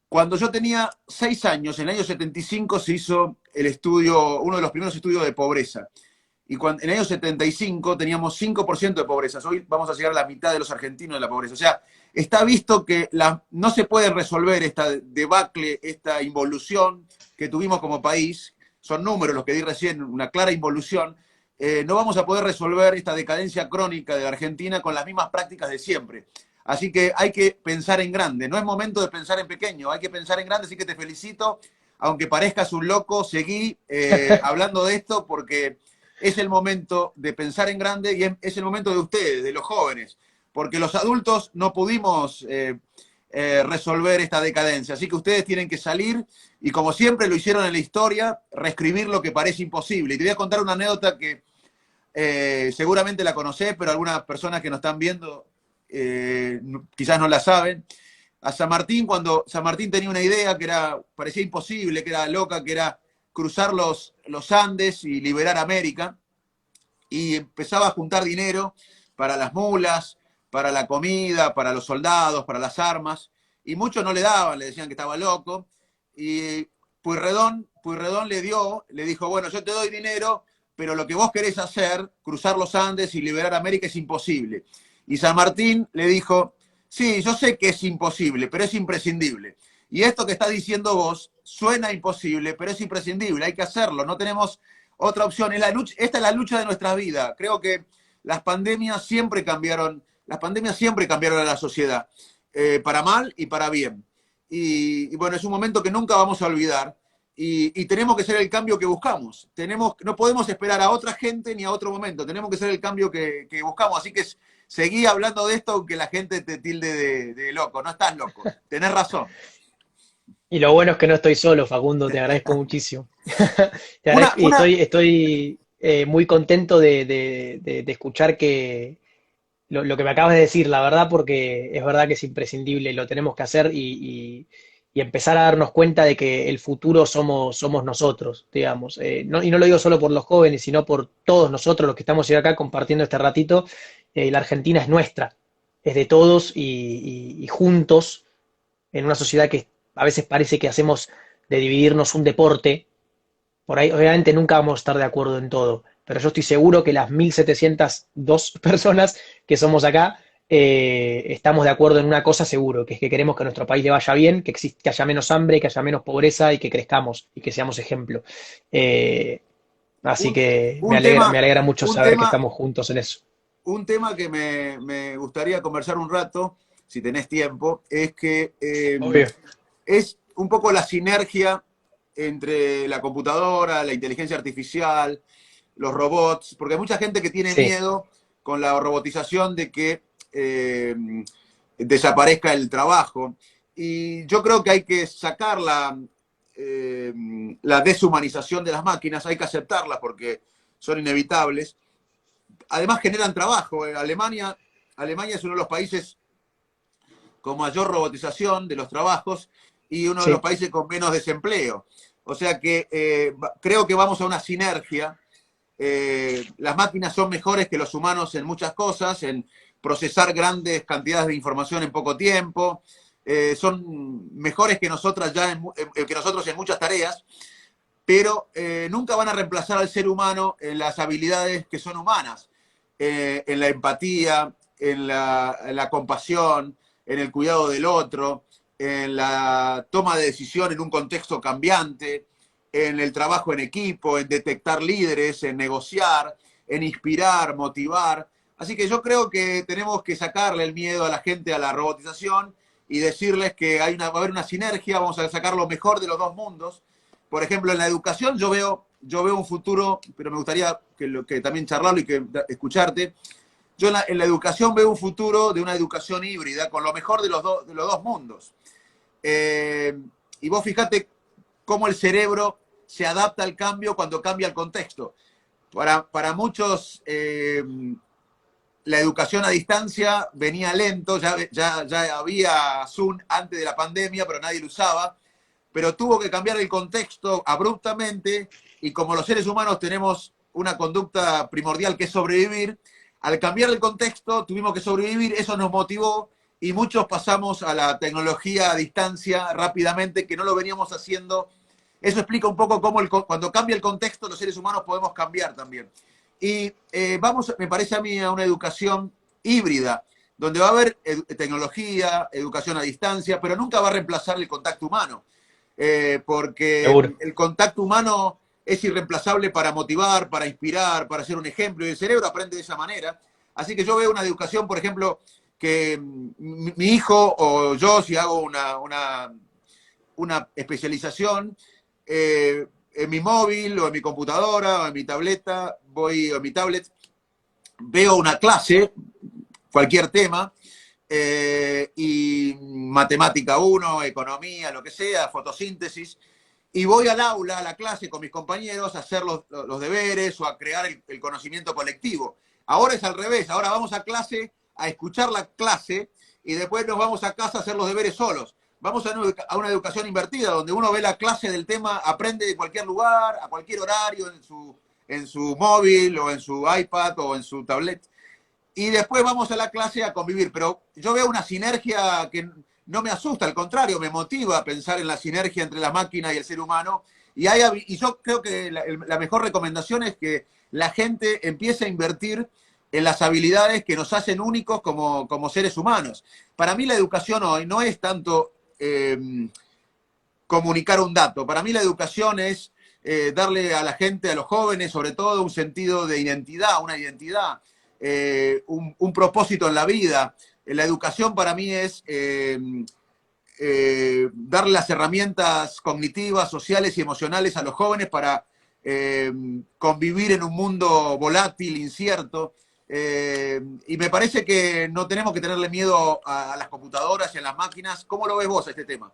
Cuando yo tenía 6 años, en el año 75, se hizo el estudio, uno de los primeros estudios de pobreza. Y en el año 75 teníamos 5% de pobreza. Hoy vamos a llegar a la mitad de los argentinos de la pobreza. O sea, está visto que no se puede resolver esta debacle, esta involución que tuvimos como país. Son números los que di recién, una clara involución. No vamos a poder resolver esta decadencia crónica de la Argentina con las mismas prácticas de siempre. Así que hay que pensar en grande. No es momento de pensar en pequeño, hay que pensar en grande. Así que te felicito. Aunque parezcas un loco, seguí hablando de esto porque es el momento de pensar en grande y es el momento de ustedes, de los jóvenes, porque los adultos no pudimos resolver esta decadencia. Así que ustedes tienen que salir y, como siempre lo hicieron en la historia, reescribir lo que parece imposible. Y te voy a contar una anécdota que seguramente la conocés, pero algunas personas que nos están viendo quizás no la saben. A San Martín, cuando San Martín tenía una idea que parecía imposible, que era loca, que era cruzar los Andes y liberar América, y empezaba a juntar dinero para las mulas, para la comida, para los soldados, para las armas, y muchos no le daban, le decían que estaba loco, y Pueyrredón le dijo, bueno, yo te doy dinero, pero lo que vos querés hacer, cruzar los Andes y liberar América, es imposible. Y San Martín le dijo, sí, yo sé que es imposible, pero es imprescindible. Y esto que estás diciendo vos suena imposible, pero es imprescindible, hay que hacerlo, no tenemos otra opción. Esta es la lucha de nuestra vida. Creo que las pandemias siempre cambiaron a la sociedad, para mal y para bien. Y bueno, es un momento que nunca vamos a olvidar y tenemos que ser el cambio que buscamos. No podemos esperar a otra gente ni a otro momento, tenemos que ser el cambio que buscamos. Así que seguí hablando de esto aunque la gente te tilde de loco. No estás loco, tenés razón. Y lo bueno es que no estoy solo, Facundo, te agradezco muchísimo. Te Una, agradezco y una, estoy muy contento de escuchar que lo que me acabas de decir, la verdad, porque es verdad que es imprescindible, lo tenemos que hacer y empezar a darnos cuenta de que el futuro somos nosotros, digamos. Y no lo digo solo por los jóvenes, sino por todos nosotros los que estamos hoy acá compartiendo este ratito. La Argentina es nuestra, es de todos y juntos en una sociedad que a veces parece que hacemos de dividirnos un deporte. Por ahí, obviamente, nunca vamos a estar de acuerdo en todo, pero yo estoy seguro que las 1.702 personas que somos acá estamos de acuerdo en una cosa seguro, que es que queremos que a nuestro país le vaya bien, que haya menos hambre, que haya menos pobreza y que crezcamos y que seamos ejemplo. Eh, Así un, que un tema, me alegra mucho un saber que tema, estamos juntos en eso. un tema que me gustaría conversar un rato, si tenés tiempo, es que Obvio. es un poco la sinergia entre la computadora, la inteligencia artificial, los robots, porque hay mucha gente que tiene Sí, miedo con la robotización de que desaparezca el trabajo. Y yo creo que hay que sacar la deshumanización de las máquinas, hay que aceptarlas porque son inevitables. Además generan trabajo. Alemania es uno de los países con mayor robotización de los trabajos y uno de los sí. países con menos desempleo. O sea que creo que vamos a una sinergia. Las máquinas son mejores que los humanos en muchas cosas, en procesar grandes cantidades de información en poco tiempo. Son mejores que que nosotros en muchas tareas, pero nunca van a reemplazar al ser humano en las habilidades que son humanas, en la empatía, en la compasión, en el cuidado del otro, en la toma de decisión en un contexto cambiante, en el trabajo en equipo, en detectar líderes, en negociar, en inspirar, motivar. Así que yo creo que tenemos que sacarle el miedo a la gente a la robotización y decirles que va a haber una sinergia, vamos a sacar lo mejor de los dos mundos. Por ejemplo, en la educación yo veo un futuro, pero me gustaría que también charlarlo y que escucharte. Yo en la educación veo un futuro de una educación híbrida con lo mejor de los dos mundos. Y vos fijate cómo el cerebro se adapta al cambio cuando cambia el contexto. Para muchos, la educación a distancia venía lento, ya había Zoom antes de la pandemia, pero nadie lo usaba, pero tuvo que cambiar el contexto abruptamente y como los seres humanos tenemos una conducta primordial que es sobrevivir, al cambiar el contexto tuvimos que sobrevivir, eso nos motivó y muchos pasamos a la tecnología a distancia rápidamente, que no lo veníamos haciendo. Eso explica un poco cómo cuando cambia el contexto los seres humanos podemos cambiar también. Y vamos, me parece a mí, a una educación híbrida, donde va a haber tecnología, educación a distancia, pero nunca va a reemplazar el contacto humano, porque Seguro. el contacto humano es irreemplazable para motivar, para inspirar, para ser un ejemplo, y el cerebro aprende de esa manera. Así que yo veo una educación, por ejemplo, que mi hijo o yo, si hago una especialización, en mi móvil o en mi computadora o en mi tableta, o en mi tablet, veo una clase, cualquier tema, y matemática 1, economía, lo que sea, fotosíntesis, y voy al aula, a la clase con mis compañeros a hacer los deberes o a crear el conocimiento colectivo. Ahora es al revés, ahora vamos a clase a escuchar la clase y después nos vamos a casa a hacer los deberes solos. Vamos a una educación invertida, donde uno ve la clase del tema, aprende de cualquier lugar, a cualquier horario, en su móvil o en su iPad o en su tablet. Y después vamos a la clase a convivir. Pero yo veo una sinergia que no me asusta, al contrario, me motiva a pensar en la sinergia entre la máquina y el ser humano. Y yo creo que la mejor recomendación es que la gente empiece a invertir en las habilidades que nos hacen únicos como seres humanos. Para mí la educación hoy no es tanto comunicar un dato. Para mí la educación es darle a la gente, a los jóvenes, sobre todo, un sentido de identidad, una identidad, un propósito en la vida. La educación para mí es darle las herramientas cognitivas, sociales y emocionales a los jóvenes para convivir en un mundo volátil, incierto. Y me parece que no tenemos que tenerle miedo a las computadoras y a las máquinas. ¿Cómo lo ves vos a este tema?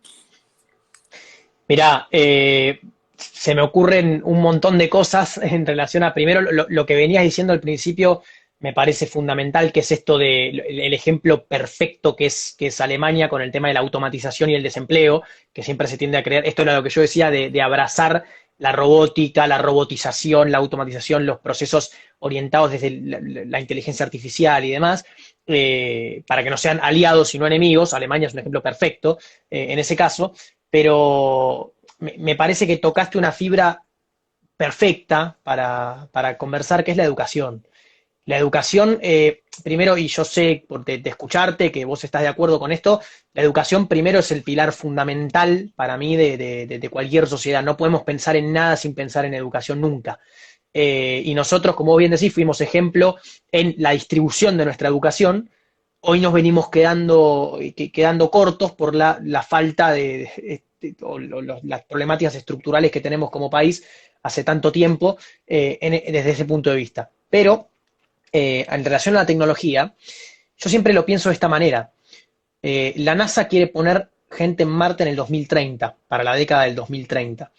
Mirá, se me ocurren un montón de cosas en relación a, primero, lo que venías diciendo al principio, me parece fundamental, que es esto el ejemplo perfecto que es Alemania con el tema de la automatización y el desempleo, que siempre se tiende a creer, esto era lo que yo decía, de abrazar la robótica, la robotización, la automatización, los procesos orientados desde la inteligencia artificial y demás, para que no sean aliados y no enemigos. Alemania es un ejemplo perfecto en ese caso, pero me parece que tocaste una fibra perfecta para conversar, que es la educación. La educación, primero, y yo sé de escucharte que vos estás de acuerdo con esto, la educación primero es el pilar fundamental para mí de cualquier sociedad. No podemos pensar en nada sin pensar en educación nunca. Y nosotros, como vos bien decís, fuimos ejemplo en la distribución de nuestra educación. Hoy nos venimos quedando cortos por la falta las problemáticas estructurales que tenemos como país hace tanto tiempo desde ese punto de vista. Pero en relación a la tecnología, yo siempre lo pienso de esta manera. La NASA quiere poner gente en Marte en el 2030, para la década del 2030.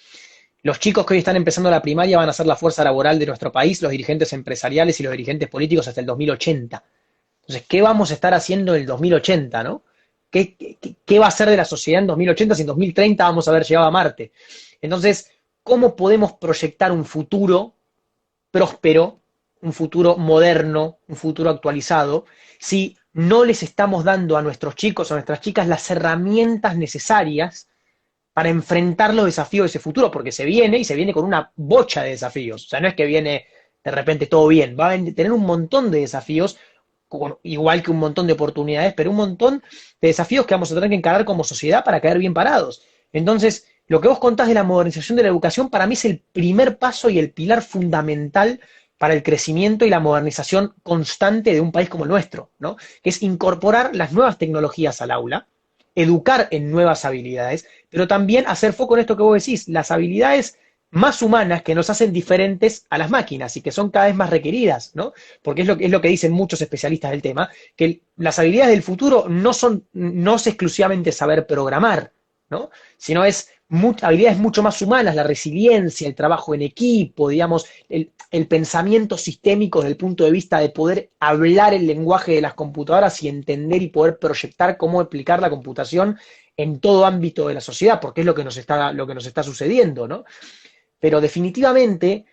Los chicos que hoy están empezando la primaria van a ser la fuerza laboral de nuestro país, los dirigentes empresariales y los dirigentes políticos hasta el 2080. Entonces, ¿qué vamos a estar haciendo en el 2080, no? ¿Qué va a ser de la sociedad en 2080 si en 2030 vamos a haber llegado a Marte? Entonces, ¿cómo podemos proyectar un futuro próspero, un futuro moderno, un futuro actualizado, si no les estamos dando a nuestros chicos o a nuestras chicas las herramientas necesarias para enfrentar los desafíos de ese futuro? Porque se viene y se viene con una bocha de desafíos. O sea, no es que viene de repente todo bien, va a tener un montón de desafíos, igual que un montón de oportunidades, pero un montón de desafíos que vamos a tener que encarar como sociedad para caer bien parados. Entonces, lo que vos contás de la modernización de la educación para mí es el primer paso y el pilar fundamental para el crecimiento y la modernización constante de un país como el nuestro, ¿no? Que es incorporar las nuevas tecnologías al aula, educar en nuevas habilidades, pero también hacer foco en esto que vos decís, las habilidades más humanas que nos hacen diferentes a las máquinas y que son cada vez más requeridas, ¿no? Porque es lo que dicen muchos especialistas del tema, que las habilidades del futuro no es exclusivamente saber programar, ¿no? Sino es habilidades mucho más humanas, la resiliencia, el trabajo en equipo, digamos, el pensamiento sistémico desde el punto de vista de poder hablar el lenguaje de las computadoras y entender y poder proyectar cómo aplicar la computación en todo ámbito de la sociedad, porque es lo que nos está sucediendo, ¿no? Pero definitivamente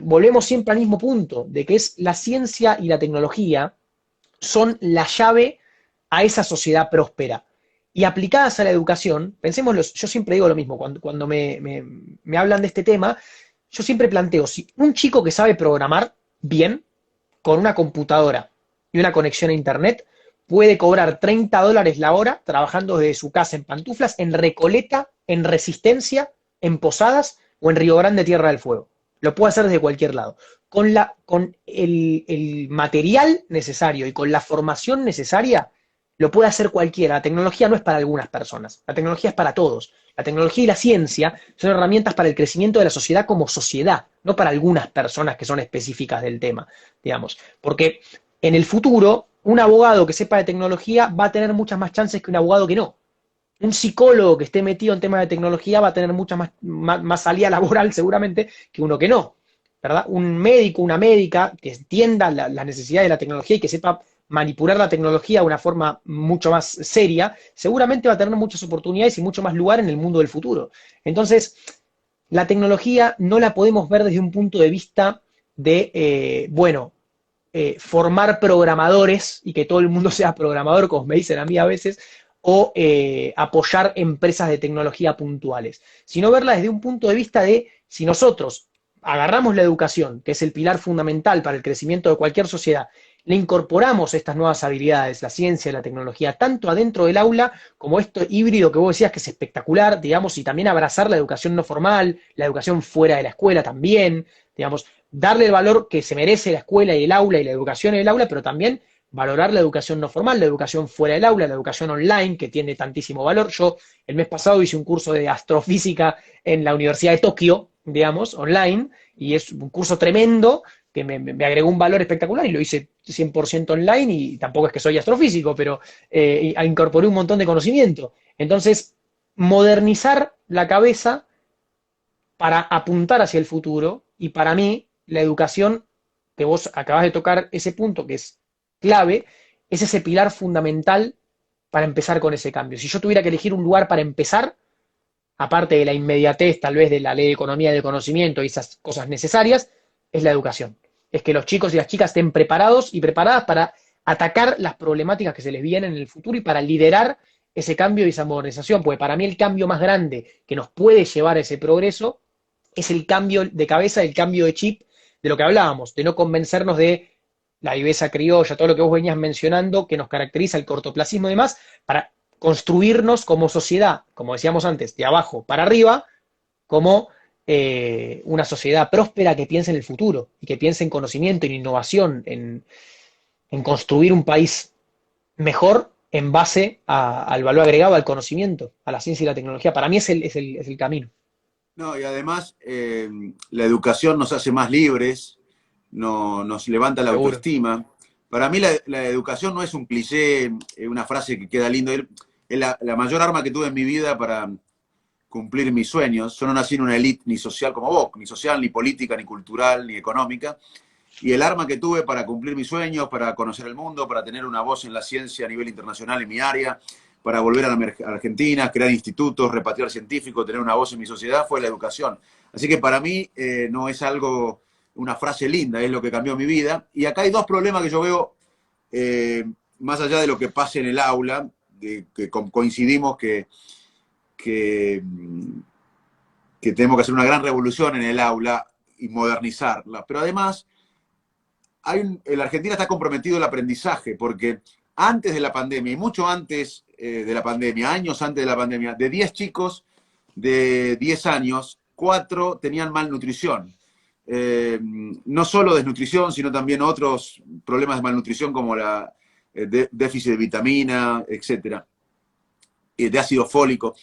volvemos siempre al mismo punto, de que es la ciencia y la tecnología son la llave a esa sociedad próspera. Y aplicadas a la educación, pensémoslo, yo siempre digo lo mismo, cuando me hablan de este tema, yo siempre planteo, si un chico que sabe programar bien, con una computadora y una conexión a internet, puede cobrar $30 la hora trabajando desde su casa en pantuflas, en Recoleta, en Resistencia, en Posadas o en Río Grande, Tierra del Fuego. Lo puede hacer desde cualquier lado. Con el material necesario y con la formación necesaria, lo puede hacer cualquiera. La tecnología no es para algunas personas, la tecnología es para todos. La tecnología y la ciencia son herramientas para el crecimiento de la sociedad como sociedad, no para algunas personas que son específicas del tema, digamos. Porque en el futuro, un abogado que sepa de tecnología va a tener muchas más chances que un abogado que no. Un psicólogo que esté metido en temas de tecnología va a tener mucha más salida laboral seguramente que uno que no, ¿verdad? Un médico, una médica que entienda la necesidad de la tecnología y que sepa manipular la tecnología de una forma mucho más seria, seguramente va a tener muchas oportunidades y mucho más lugar en el mundo del futuro. Entonces, la tecnología no la podemos ver desde un punto de vista de, formar programadores y que todo el mundo sea programador, como me dicen a mí a veces, o apoyar empresas de tecnología puntuales, sino verla desde un punto de vista de si nosotros agarramos la educación, que es el pilar fundamental para el crecimiento de cualquier sociedad, le incorporamos estas nuevas habilidades, la ciencia y la tecnología, tanto adentro del aula como esto híbrido que vos decías que es espectacular, digamos, y también abrazar la educación no formal, la educación fuera de la escuela también, digamos, darle el valor que se merece la escuela y el aula y la educación en el aula, pero también valorar la educación no formal, la educación fuera del aula, la educación online, que tiene tantísimo valor. Yo el mes pasado hice un curso de astrofísica en la Universidad de Tokio, digamos, online, y es un curso tremendo que me agregó un valor espectacular y lo hice 100% online y tampoco es que soy astrofísico, pero incorporé un montón de conocimiento. Entonces, modernizar la cabeza para apuntar hacia el futuro y para mí la educación, que vos acabas de tocar ese punto que es clave, es ese pilar fundamental para empezar con ese cambio. Si yo tuviera que elegir un lugar para empezar, aparte de la inmediatez tal vez de la ley de economía y de conocimiento y esas cosas necesarias, es la educación. Es que los chicos y las chicas estén preparados y preparadas para atacar las problemáticas que se les vienen en el futuro y para liderar ese cambio y esa modernización, porque para mí el cambio más grande que nos puede llevar a ese progreso es el cambio de cabeza, el cambio de chip de lo que hablábamos, de no convencernos de la viveza criolla, todo lo que vos venías mencionando, que nos caracteriza el cortoplacismo y demás, para construirnos como sociedad, como decíamos antes, de abajo para arriba, como una sociedad próspera que piense en el futuro y que piense en conocimiento, en innovación, en construir un país mejor en base al valor agregado, al conocimiento, a la ciencia y la tecnología. Para mí es el camino. No, y además la educación nos hace más libres, nos levanta la Seguro. autoestima. Para mí la educación no es un cliché, una frase que queda lindo. Es la mayor arma que tuve en mi vida para cumplir mis sueños. Yo no nací en una élite ni social como vos, ni social, ni política, ni cultural, ni económica. Y el arma que tuve para cumplir mis sueños, para conocer el mundo, para tener una voz en la ciencia a nivel internacional en mi área, para volver a la Argentina, crear institutos, repatriar científicos, tener una voz en mi sociedad, fue la educación. Así que para mí no es algo, una frase linda, es lo que cambió mi vida. Y acá hay dos problemas que yo veo, más allá de lo que pase en el aula, que coincidimos que tenemos que hacer una gran revolución en el aula y modernizarla. Pero además, la Argentina está comprometido el aprendizaje, porque antes de la pandemia, y mucho antes de la pandemia, años antes de la pandemia, de 10 chicos de 10 años, 4 tenían malnutrición. no solo desnutrición, sino también otros problemas de malnutrición como la déficit de vitamina, etcétera, de ácido fólico.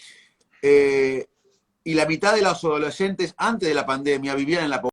Y la mitad de los adolescentes antes de la pandemia vivían en la pobreza.